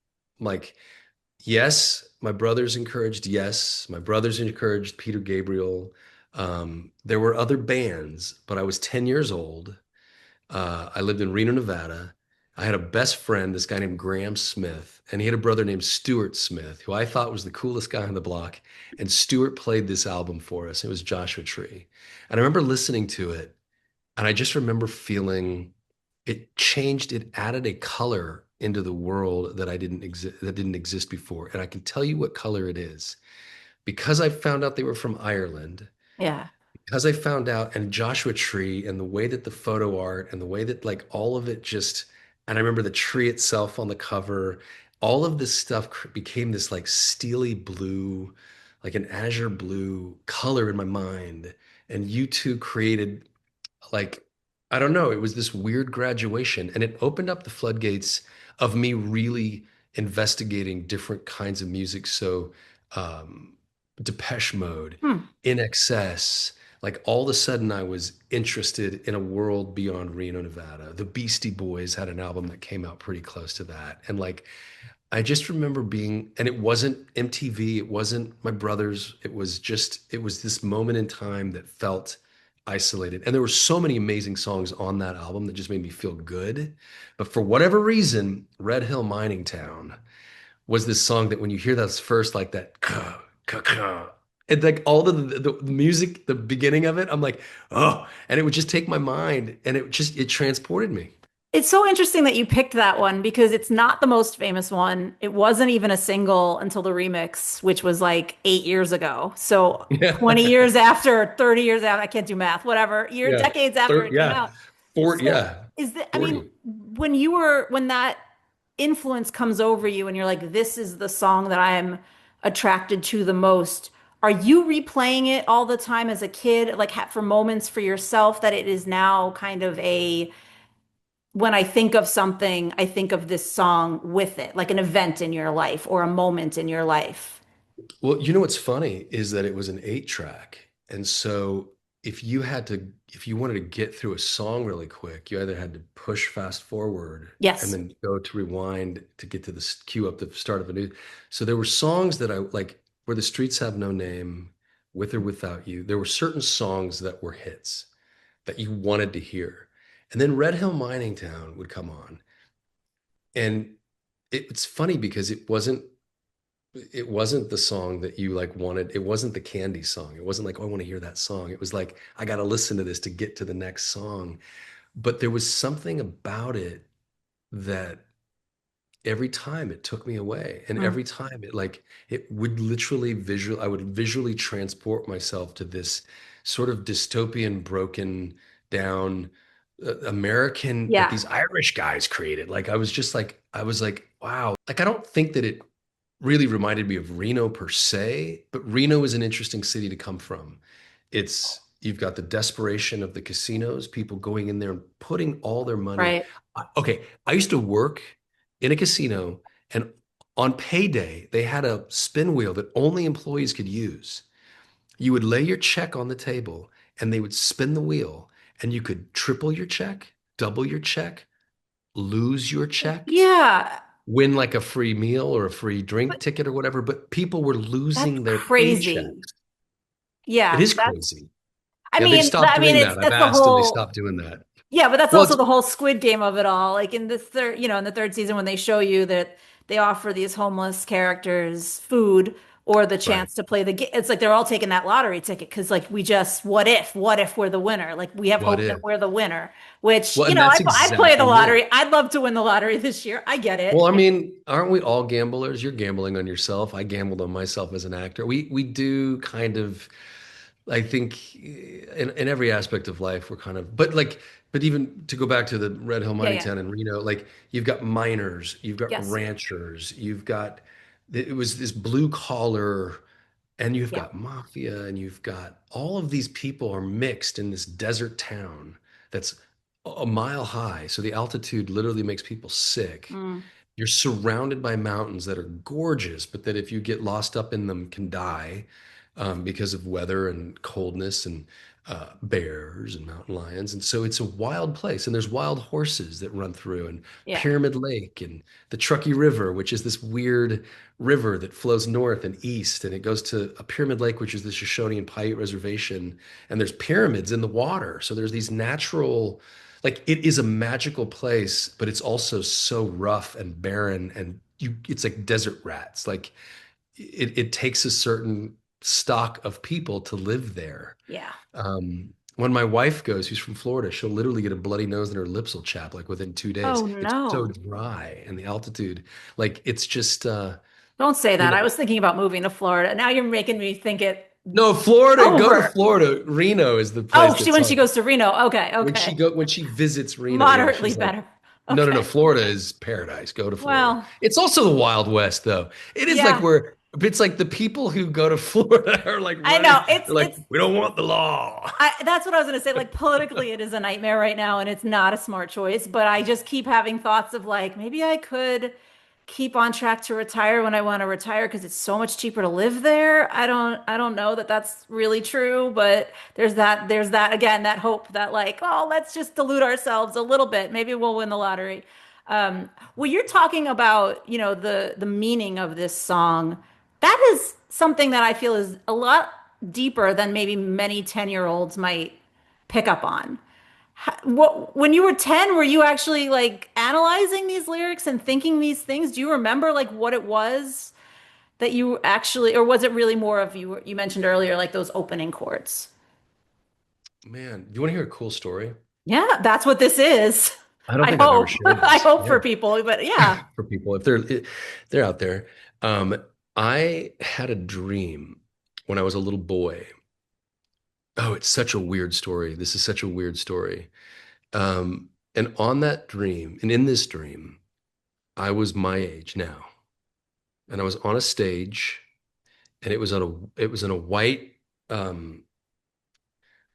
yes, my brothers encouraged, yes, my brothers encouraged Peter Gabriel. There were other bands, but I was 10 years old. I lived in Reno, Nevada. I had a best friend, this guy named Graham Smith, and he had a brother named Stuart Smith, who I thought was the coolest guy on the block. And Stuart played this album for us. It was Joshua Tree. And I remember listening to it, and I just remember feeling it changed, it added a color into the world that didn't exist before. And I can tell you what color it is. Because I found out they were from Ireland, Yeah. because I found out and Joshua Tree and the way that the photo art and the way that like all of it just And I remember the tree itself on the cover. All of this stuff became this like steely blue, like an azure blue color in my mind. And U2 created like, I don't know, it was this weird graduation, and it opened up the floodgates of me really investigating different kinds of music. So, um, Depeche Mode, Hmm. In Excess, like all of a sudden I was interested in a world beyond Reno, Nevada. The Beastie Boys had an album that came out pretty close to that. And like, I just remember being, and it wasn't MTV, it wasn't my brothers, it was this moment in time that felt isolated. And there were so many amazing songs on that album that just made me feel good. But for whatever reason, Red Hill Mining Town was this song that when you hear that first, like that, ka, ka, ka, and like all the music, the beginning of it, I'm like, oh, and it would just take my mind and it transported me. It's so interesting that you picked that one because it's not the most famous one. It wasn't even a single until the remix, which was like 8 years ago. So 20 Yeah. years after, or 30 years after, I can't do math, whatever, Yeah. decades after it came Yeah. out. So Yeah. is that, I mean, 40. when that influence comes over you and you're like, this is the song that I'm attracted to the most, are you replaying it all the time as a kid, like for moments for yourself that it is now kind of a when I think of something, I think of this song with it, like an event in your life or a moment in your life. Well, you know what's funny is that it was an 8 track. And so if you wanted to get through a song really quick, you either had to push fast forward and Yes. then go to rewind to get to the cue up the start of a new. So there were songs that I like where the streets have no name, with or without you. There were certain songs that were hits that you wanted to hear. And then Red Hill Mining Town would come on. And it's funny because it wasn't the song that you like wanted. It wasn't the Candy song. It wasn't like, oh, I want to hear that song. It was like, I got to listen to this to get to the next song. But there was something about it that every time it took me away. And Mm. every time it would I would visually transport myself to this sort of dystopian, broken down American that Yeah. these Irish guys created. I was like, wow. Like, I don't think that it really reminded me of Reno per se, but Reno is an interesting city to come from. You've got the desperation of the casinos, people going in there and putting all their money. Right. Okay, I used to work in a casino, and on payday, they had a spin wheel that only employees could use. You would lay your check on the table, and they would spin the wheel, and you could triple your check, double your check, lose your check, Yeah. win like a free meal or a free drink But ticket or whatever, but people were that's losing their crazy. paychecks. It Yeah. is crazy. Yeah, they've stopped I mean, doing that. I've that's the asked and they whole, stopped doing that. yeah, but that's Well, also it's the whole Squid Game of it all. Like in the third, in the third season when they show you that they offer these homeless characters food or the right. chance to play the game. It's like they're all taking that lottery ticket because like we just what if we're the winner? Like we have What hope that if? we're the winner, which, Well, and that's I'd play the exactly it. lottery. I'd love to win the lottery this year. I get Well, it. I mean, aren't we all gamblers? You're gambling on yourself. I gambled on myself as an actor. We do kind of, I think, in every aspect of life, we're kind of, but even to go back to the Red Hill Yeah, Mining yeah. Town in Reno, like you've got miners, you've got Yes. ranchers, it was this blue collar, and you've Yeah. got mafia, and you've got all of these people are mixed in this desert town that's a mile high. So the altitude literally makes people sick. Mm, You're surrounded by mountains that are gorgeous, but that if you get lost up in them can die because of weather and coldness and bears and mountain lions. And so it's a wild place. And there's wild horses that run through, and yeah. Pyramid Lake and the Truckee River, which is this weird river that flows north and east. And it goes to a Pyramid Lake, which is the Shoshone and Paiute Reservation. And there's pyramids in the water. So there's these natural, like it is a magical place, but it's also so rough and barren, and it's like desert rats. Like it takes a certain stock of people to live there. Yeah. When my wife goes, who's from Florida, she'll literally get a bloody nose and her lips will chap like within 2 days. Oh It's so no. dry, and the altitude, like it's just Don't say you that. I know was thinking about moving to Florida. Now you're making me think it no, Florida, go to over. Florida. Reno is the place Oh, that's when she on goes to Reno. Okay, okay. when she visits Reno. Yeah, Moderately she's like, better. No, no, no. Okay. Florida is paradise. Go to Florida. Well, It's also the Wild West, though. It is like yeah. where it's like the people who go to Florida are like I know. running. They're like, we don't want the law. That's what I was going to say. Like politically, it is a nightmare right now, and it's not a smart choice. But I just keep having thoughts of like maybe I could keep on track to retire when I want to retire because it's so much cheaper to live there. I don't know that that's really true, but there's that again, that hope that like, oh, let's just delude ourselves a little bit. Maybe we'll win the lottery. Well, you're talking about, the meaning of this song. That is something that I feel is a lot deeper than maybe many 10-year-olds might pick up on. When you were 10, were you actually like analyzing these lyrics and thinking these things? Do you remember like what it was that you actually, or was it really more of you mentioned earlier, like those opening chords? Man, do you want to hear a cool story? Yeah, that's what this is. I don't I think I've ever hope. shared I this. hope Yeah, for people, but yeah. for people if they're out there. Um, I had a dream when I was a little boy. Oh, it's such a weird story. This is such a weird story. And on that dream, and in this dream, I was my age now, and I was on a stage, and it was in a white, um,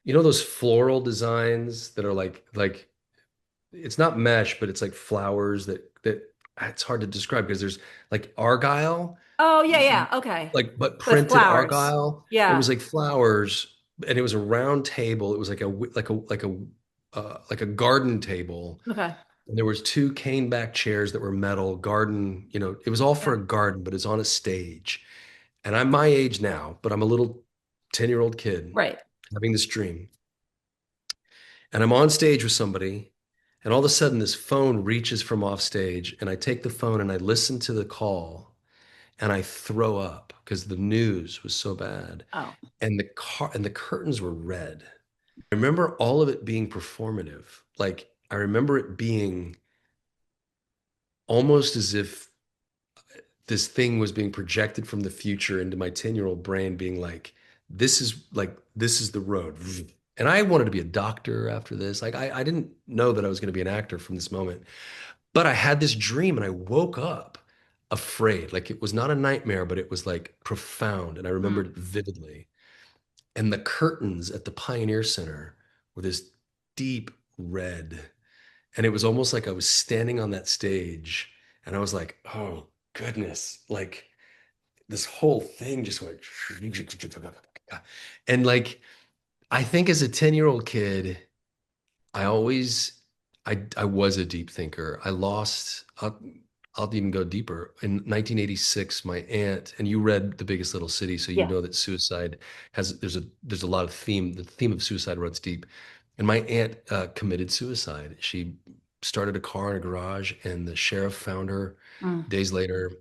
those floral designs that are like it's not mesh, but it's like flowers that it's hard to describe because there's like argyle, Oh, yeah, yeah. Okay. like but With printed flowers. argyle. It was Yeah. like flowers, and it was a round table. It was like a garden table. Okay. And there was two cane back chairs that were metal garden, it was all for Yeah. a garden, but it's on a stage. And I'm my age now, but I'm a little 10-year-old kid Right. having this dream. And I'm on stage with somebody, and all of a sudden this phone reaches from off stage, and I take the phone and I listen to the call, and I throw up because the news was so bad. Oh. And the curtains were red. I remember all of it being performative. Like I remember it being almost as if this thing was being projected from the future into my 10-year-old brain being this is the road. And I wanted to be a doctor after this. Like I didn't know that I was going to be an actor from this moment. But I had this dream and I woke up afraid. Like it was not a nightmare, but it was like profound. And I remembered Mm. it vividly. And the curtains at the Pioneer Center were this deep red. And it was almost like I was standing on that stage and I was like, oh goodness, like this whole thing just went. And like, I think as a 10-year-old kid, I always, I was a deep thinker. I'll even go deeper. In 1986, my aunt, and you read The Biggest Little City, so you Yeah. know that suicide there's a lot of theme. The theme of suicide runs deep. And my aunt committed suicide. She started a car in a garage, and the sheriff found her Mm. days later.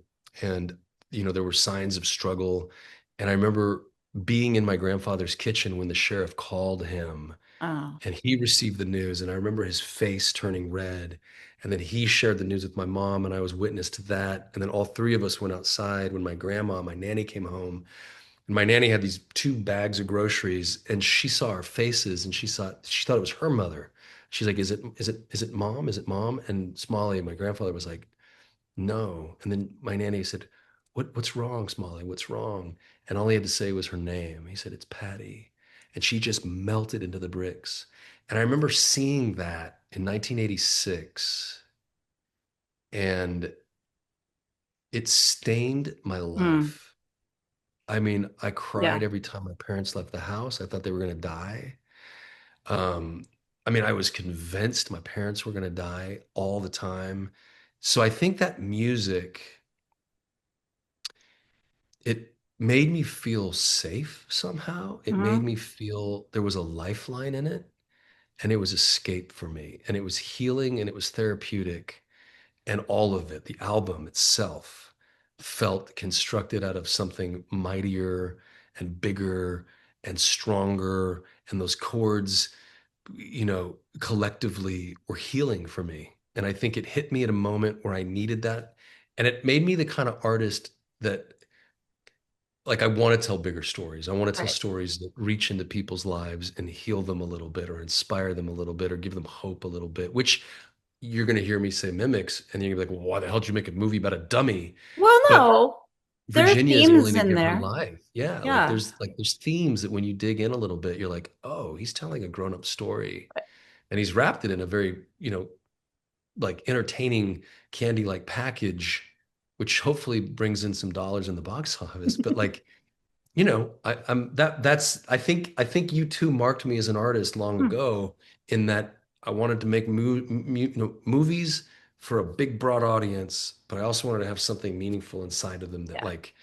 And there were signs of struggle. And I remember being in my grandfather's kitchen when the sheriff called him Oh. and he received the news, and I remember his face turning red. And then he shared the news with my mom, and I was witness to that. And then all three of us went outside when my nanny came home. And my nanny had these two bags of groceries, and she saw our faces, and she thought it was her mother. She's like, is it mom? Is it mom? And Smalley, my grandfather, was like, no. And then my nanny said, what's wrong, Smalley? What's wrong? And all he had to say was her name. He said, it's Patty. And she just melted into the bricks. And I remember seeing that in 1986, and it stained my Mm. life. I mean, I Yeah. cried every time my parents left the house. I thought they were going to die. Um, I mean, I was convinced my parents were going to die all the time. So I think that music, it made me feel safe somehow. It made Hmm. me feel there was a lifeline in it, and it was escape for me, and it was healing, and it was therapeutic, and all of it, the album itself, felt constructed out of something mightier and bigger and stronger, and those chords, collectively were healing for me. And I think it hit me at a moment where I needed that, and it made me the kind of artist that, like, I want to tell bigger stories. I want to tell Right. stories that reach into people's lives and heal them a little bit or inspire them a little bit or give them hope a little bit, which you're going to hear me say Mimics, and you're going to be like, well, why the hell did you make a movie about a dummy? Well, But no, there are Virginia is themes willing to in give her there. life. Yeah, Yeah. like there's themes that when you dig in a little bit, you're like, oh, he's telling a grown-up story. And he's wrapped it in a very, like entertaining candy-like package, which hopefully brings in some dollars in the box office. But like, I'm that's I think U2 marked me as an artist long Hmm. ago in that I wanted to make movies for a big broad audience, but I also wanted to have something meaningful inside of them that Yeah. like,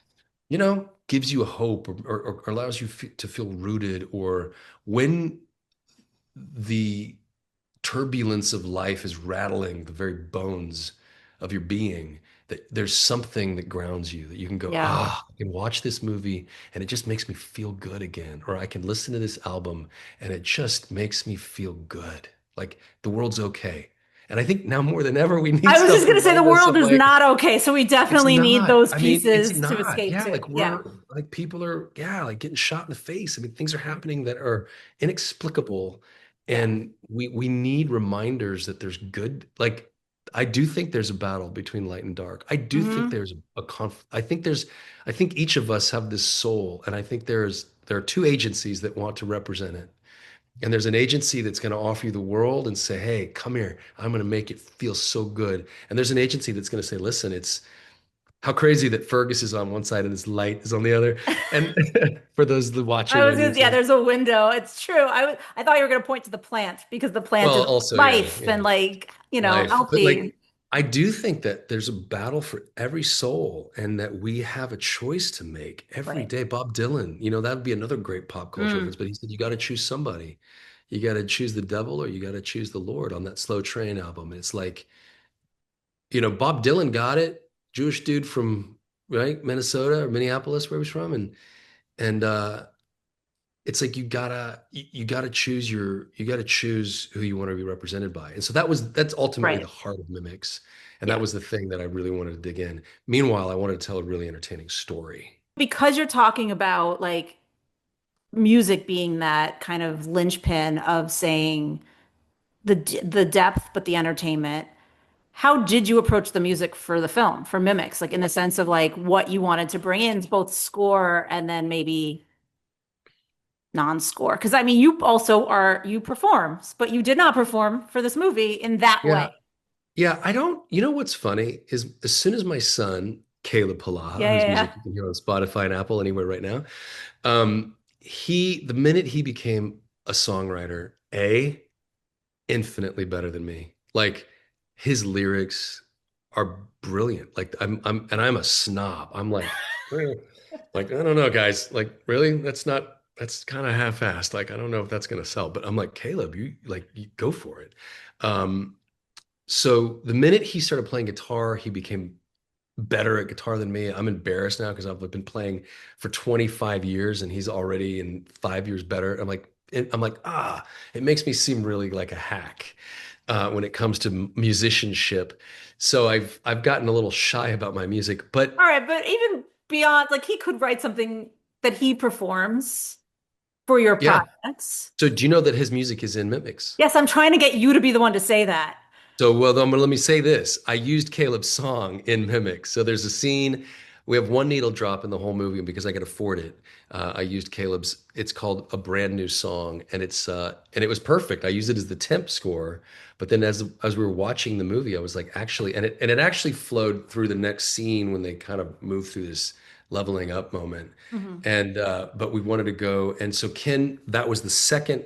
gives you a hope or allows you to feel rooted or when the turbulence of life is rattling the very bones of your being, that there's something that grounds you, that you can go, Yeah. I can watch this movie and it just makes me feel good again. Or I can listen to this album and it just makes me feel good. Like the world's okay. And I think now more than ever, we need I was just stuff to gonna say the remind us world of is like, not okay, so we it's definitely need not. those I mean, it's pieces to not. escape Yeah, to. like Yeah. we're like people are, yeah, like getting shot in the face. I mean, things are happening that are inexplicable, Yeah. and we need reminders that there's good. Like, I do think there's a battle between light and dark. I do think Hmm. there's a conf. I think each of us have this soul, and I think there are two agencies that want to represent it. And there's an agency that's going to offer you the world and say, "Hey, come here. I'm going to make it feel so good." And there's an agency that's going to say, "Listen, it's how crazy that Fergus is on one side and his light is on the other." And for those I watching was on gonna, yeah, YouTube, there's a window. It's true. I thought you were gonna point to the plant because the plant well, is also, yeah, life yeah, and like, life. But healthy. like, I do think that there's a battle for every soul and that we have a choice to make every Right. day. Bob Dylan, that would be another great pop culture Mm. reference, but he said, you got to choose somebody. You got to choose the devil or you got to choose the Lord on that Slow Train album. And it's like, Bob Dylan got it, Jewish dude from, right, Minnesota or Minneapolis, where he was from. And it's like you gotta choose who you want to be represented by. And so that's ultimately the Right. heart of Mimics. And that Yeah. was the thing that I really wanted to dig in. Meanwhile, I wanted to tell a really entertaining story. Because you're talking about like music being that kind of linchpin of saying the depth, but the entertainment. How did you approach the music for the film, for Mimics? Like in the sense of like what you wanted to bring in, both score and then maybe non-score. Because I mean, you perform, but you did not perform for this movie in that way. Yeah. Yeah, I don't, what's funny is as soon as my son, Caleb Polaha, Yeah, whose yeah, yeah. music you can hear on Spotify and Apple anywhere right now, the minute he became a songwriter, infinitely better than me. Like his lyrics are brilliant. Like and I'm a snob. I'm like, I don't know, guys. Like, really? That's kind of half-assed. Like, I don't know if that's gonna sell. But I'm like, Caleb, you go for it. Um, so the minute he started playing guitar, he became better at guitar than me. I'm embarrassed now because I've been playing for 25 years and he's already in 5 years better. It makes me seem really like a hack when it comes to musicianship. So I've gotten a little shy about my music, All but right, but even beyond, like he could write something that he performs for your yeah. projects. So do you know that his music is in Mimics? Yes, I'm trying to get you to be the one to say that. So, well, then, let me say this. I used Caleb's song in Mimics. So there's a scene, we have one needle drop in the whole movie, and because I could afford it, I used Caleb's, it's called A Brand New Song, and and it was perfect. I used it as the temp score, but then as we were watching the movie, I was like, actually, and it actually flowed through the next scene when they kind of moved through this leveling up moment. Hmm. And but we wanted to go, and so Ken, that was the second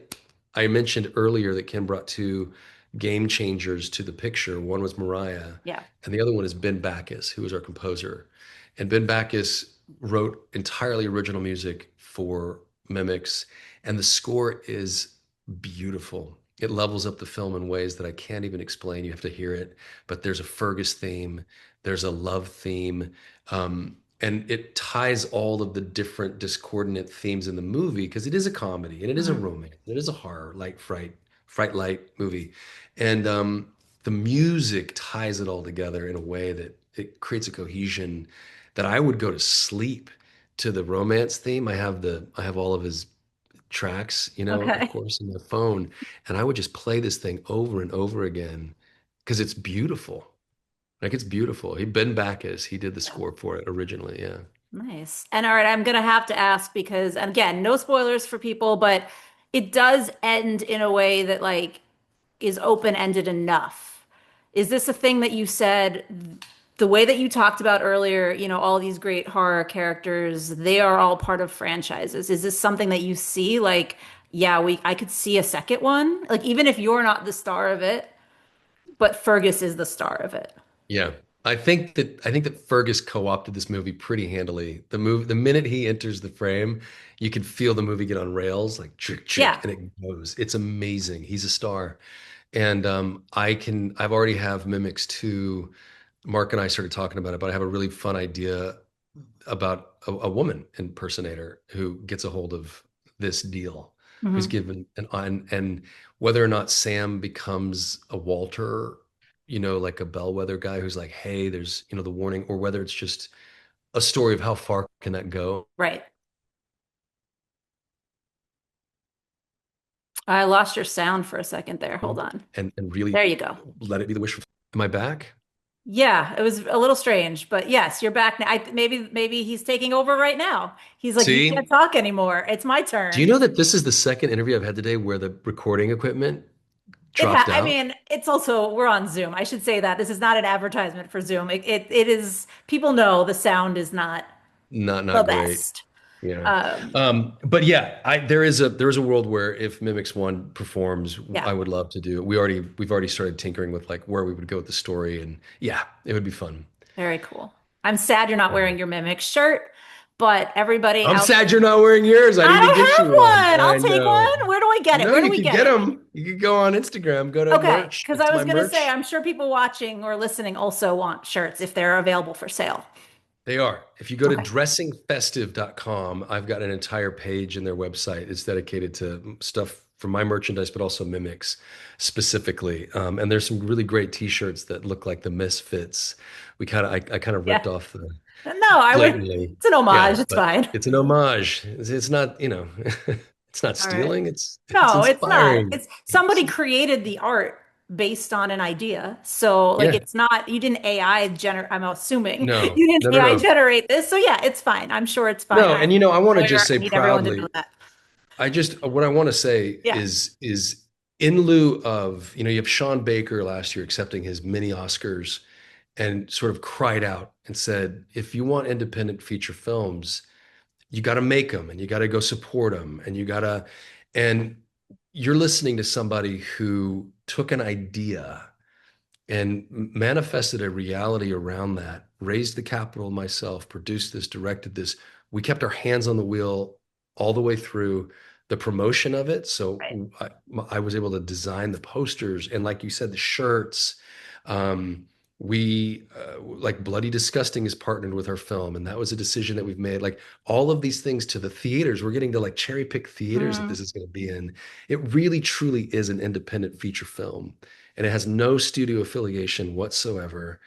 I mentioned earlier that Ken brought two game changers to the picture. One was Mariah, Yeah. and the other one is Ben Backus, who was our composer. And Ben Backus wrote entirely original music for Mimics, and the score is beautiful. It levels up the film in ways that I can't even explain. You have to hear it. But there's a Fergus theme, there's a love theme, and it ties all of the different discordant themes in the movie because it is a comedy and it is a Hmm. romance, it is a horror, light, fright light movie. And the music ties it all together in a way that it creates a cohesion that I would go to sleep to the romance theme. I have all of his tracks, of Okay. course, in my phone, and I would just play this thing over and over again. because it's beautiful. Like it's beautiful. Ben Backus, he did the score for it originally. Yeah. Nice. And all right, I'm gonna have to ask because, and again, no spoilers for people, but it does end in a way that like is open-ended enough. Is this a thing that you said the way that you talked about earlier, all these great horror characters, they are all part of franchises. Is this something that you see like, yeah, I could see a second one? Like even if you're not the star of it, but Fergus is the star of it. Yeah. I think that Fergus co-opted this movie pretty handily. The minute he enters the frame, you can feel the movie get on rails, like chick chick, Yeah. and it goes. It's amazing. He's a star. And I've already have Mimics 2. Mark and I started talking about it, but I have a really fun idea about a woman impersonator who gets a hold of this deal, who's Hmm. given and whether or not Sam becomes a Walter, like a bellwether guy who's like, hey, there's, the warning, or whether it's just a story of how far can that go. Right. I lost your sound for a second there. Hold on. And really There you go. let it be the wish. Am I back? Yeah, it was a little strange, but yes, you're back now. Maybe he's taking over right now. He's like, you can't See, talk anymore. It's my do you turn. know that this is the second interview I've had today where the recording equipment dropped I out? mean, it's also we're on Zoom. I should say that this is not an advertisement for Zoom. It is people know the sound is not the Not great. best. Yeah. Um, But yeah, there is a world where if Mimics One performs, yeah, I would love to do it. We've already started tinkering with like where we would go with the story, and yeah, it would be fun. very cool. I'm sad you're not Yeah. wearing your Mimic shirt, but everybody I'm out sad you're not wearing yours. I I need to get you don't one. have one. I'll I take know. one. Where do I get it? No, Where do you we could get get it? them. You could go on Instagram, go to Okay, merch. because I It's was my gonna say, merch. I'm sure people watching or listening also want shirts if they're available for sale. They are. If you go to Okay. dressingfestive.com, I've got an entire page in their website. It's dedicated to stuff from my merchandise, but also Mimics specifically. And there's some really great t-shirts that look like the Misfits. I kind of ripped Yeah. off the No, I would. blatantly. It's an Yeah, homage. It's but fine. it's an homage. It's not, it's not All right. stealing. It's No, it's not. inspiring. It's somebody created the art based on an idea. So, like, Yeah. it's not, you didn't AI generate, I'm assuming No, you didn't no, no, AI no. generate this. So, yeah, it's fine. I'm sure it's fine. No, I'm and I want a to lawyer. just I say need everyone to know proudly, that. what I want to say Yeah. is in lieu of, you have Sean Baker last year accepting his mini Oscars and sort of cried out and said, if you want independent feature films, you got to make them and you got to go support them and and you're listening to somebody who took an idea and manifested a reality around that, raised the capital myself, produced this, directed this. We kept our hands on the wheel all the way through the promotion of it. So Right. I was able to design the posters and, like you said, the shirts. We like Bloody Disgusting is partnered with our film, and that was a decision that we've made. Like all of these things to the theaters, we're getting to like cherry pick theaters that Mhm. this is going to be in. It really truly is an independent feature film and it has no studio affiliation whatsoever.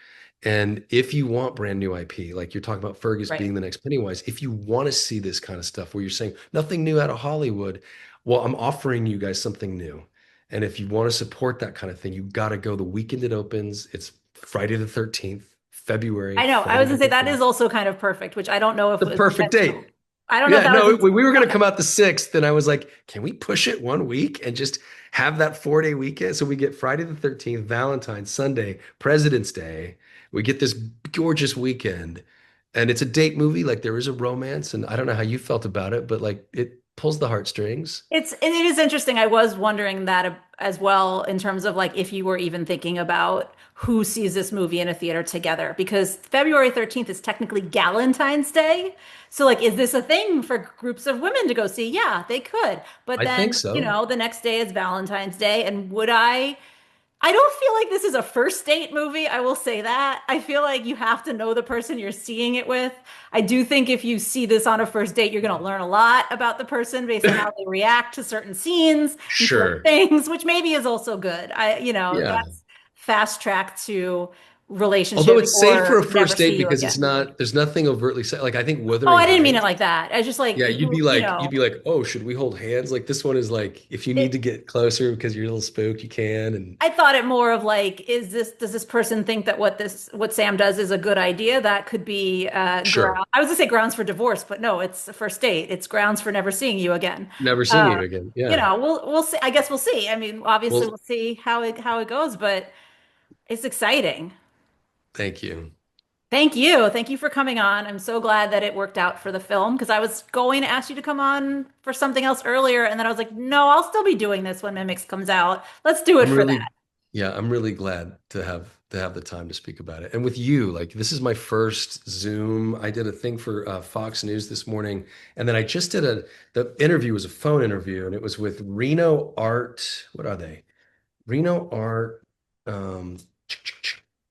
And if you want brand new IP, like you're talking about Fergus Right. being the next Pennywise, if you want to see this kind of stuff where you're saying nothing new out of Hollywood, well, I'm offering you guys something new. And if you want to support that kind of thing, you got to go the weekend it opens. It's Friday the 13th, February, I know. I Friday was the gonna say that 13th. is also kind of perfect, which I don't know if The was perfect date. intentional. I don't know if Yeah, that was no, we were going to okay. come out the 6th, and I was like, can we push it one week and just have that 4-day weekend? So we get Friday the 13th, Valentine's, Sunday, President's Day. We get this gorgeous weekend, and it's a date movie. Like there is a romance, and I don't know how you felt about it, but like it pulls the heartstrings. It is interesting. I was wondering that as well in terms of like if you were even thinking about who sees this movie in a theater together because February 13th is technically Galentine's Day. So like is this a thing for groups of women to go see? Yeah, they could. But I think then, so. the next day is Valentine's Day and I don't feel like this is a first date movie. I will say that. I feel like you have to know the person you're seeing it with. I do think if you see this on a first date, you're going to learn a lot about the person based on how they react to certain scenes and certain Sure. things, which maybe is also good. Yeah. That's fast track to Although relationship it's safe for or a never first see date you because it's again. not, there's nothing overtly like I think Oh, Wuthering I didn't mean it Heights. like that. I just like Yeah, you you'd be know, like, oh, should we hold hands? Like this one is like, if you need to it, get closer because you're a little spooked, you can. And I thought it more of like, does this person think that what Sam does is a good idea? That could be sure, I was gonna say grounds for divorce, but no, it's a first date. It's grounds for never seeing you again. never seeing Uh, you again. Yeah. we'll see. I guess we'll see. I mean, obviously we'll Well, see how it goes, but it's exciting. thank you. Thank you. Thank you for coming on. I'm so glad that it worked out for the film because I was going to ask you to come on for something else earlier, and then I was like, no, I'll still be doing this when Mimics comes out. Let's do it I'm for that. really, yeah, I'm really glad to have the time to speak about it. And with you, like this is my first Zoom. I did a thing for Fox News this morning, and then I just did the interview was a phone interview, and it was with Reno Art. What are they? Reno Art, um,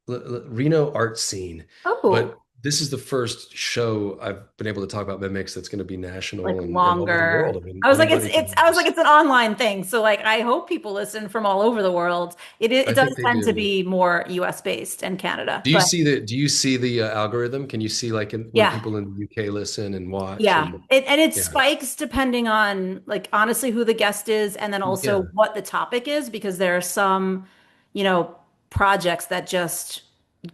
Reno Art Scene. Oh. But this is the first show I've been able to talk about mimics that's going to be national Like and all over the world. longer. I mean, I was like, anybody can I was like, use. it's an online thing. So like, I hope people listen from all over the world. It I does think they tend to do. be more US based and Canada, but Do you see the algorithm? Can you see like when yeah, people in the UK listen and watch yeah. and And it yeah, spikes depending on like honestly who the guest is and then also yeah, what the topic is because there are some, you know, projects that just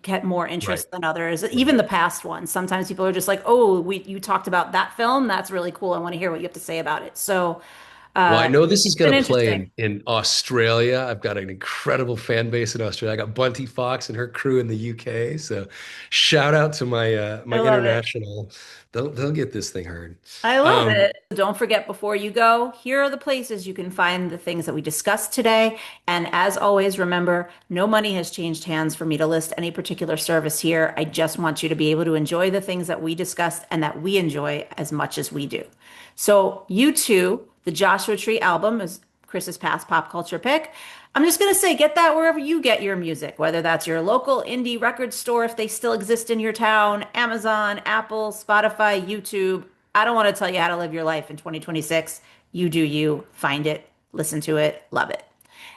get more right, interest than others. Even right. the past ones. Sometimes people are just like, "Oh, we you talked about that film. That's really cool. I want to hear what you have to say about it." So, Well, I know this is it's been going to play interesting. in Australia. I've got an incredible fan base in Australia. I got Bunty Fox and her crew in the UK. So, shout out to my I my love it. international. They'll get this thing heard. I love Um, it. Don't forget before you go, here are the places you can find the things that we discussed today. And as always, remember, no money has changed hands for me to list any particular service here. I just want you to be able to enjoy the things that we discussed and that we enjoy as much as we do. So, U2, the Joshua Tree album is Chris's past pop culture pick. I'm just going to say, get that wherever you get your music, whether that's your local indie record store, if they still exist in your town, Amazon, Apple, Spotify, YouTube. I don't want to tell you how to live your life in 2026. You do you, find it, listen to it, love it.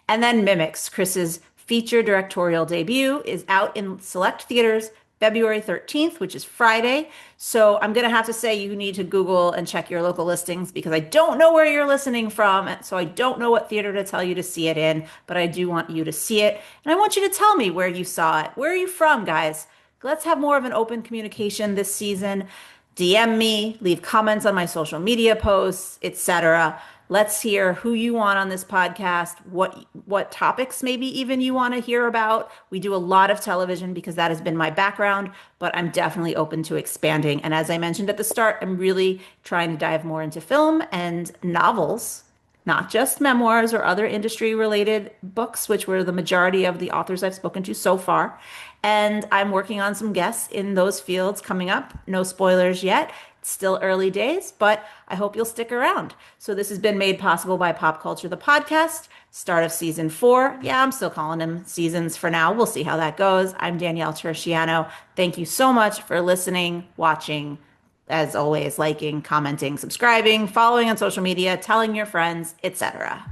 And then Mimics, Chris's feature directorial debut, is out in select theaters February 13th, which is Friday. So I'm going to have to say you need to Google and check your local listings because I don't know where you're listening from. So I don't know what theater to tell you to see it in, but I do want you to see it. And I want you to tell me where you saw it. Where are you from, guys? Let's have more of an open communication this season. DM me, leave comments on my social media posts, etc. Let's hear who you want on this podcast, what topics maybe even you want to hear about. We do a lot of television because that has been my background, but I'm definitely open to expanding. And as I mentioned at the start, I'm really trying to dive more into film and novels, not just memoirs or other industry related books, which were the majority of the authors I've spoken to so far. And I'm working on some guests in those fields coming up. No spoilers yet. It's still early days, but I hope you'll stick around. So this has been made possible by Pop Culture, the podcast, start of season 4. Yeah, I'm still calling them seasons for now. We'll see how that goes. I'm Danielle Terciano. Thank you so much for listening, watching, as always, liking, commenting, subscribing, following on social media, telling your friends, etc.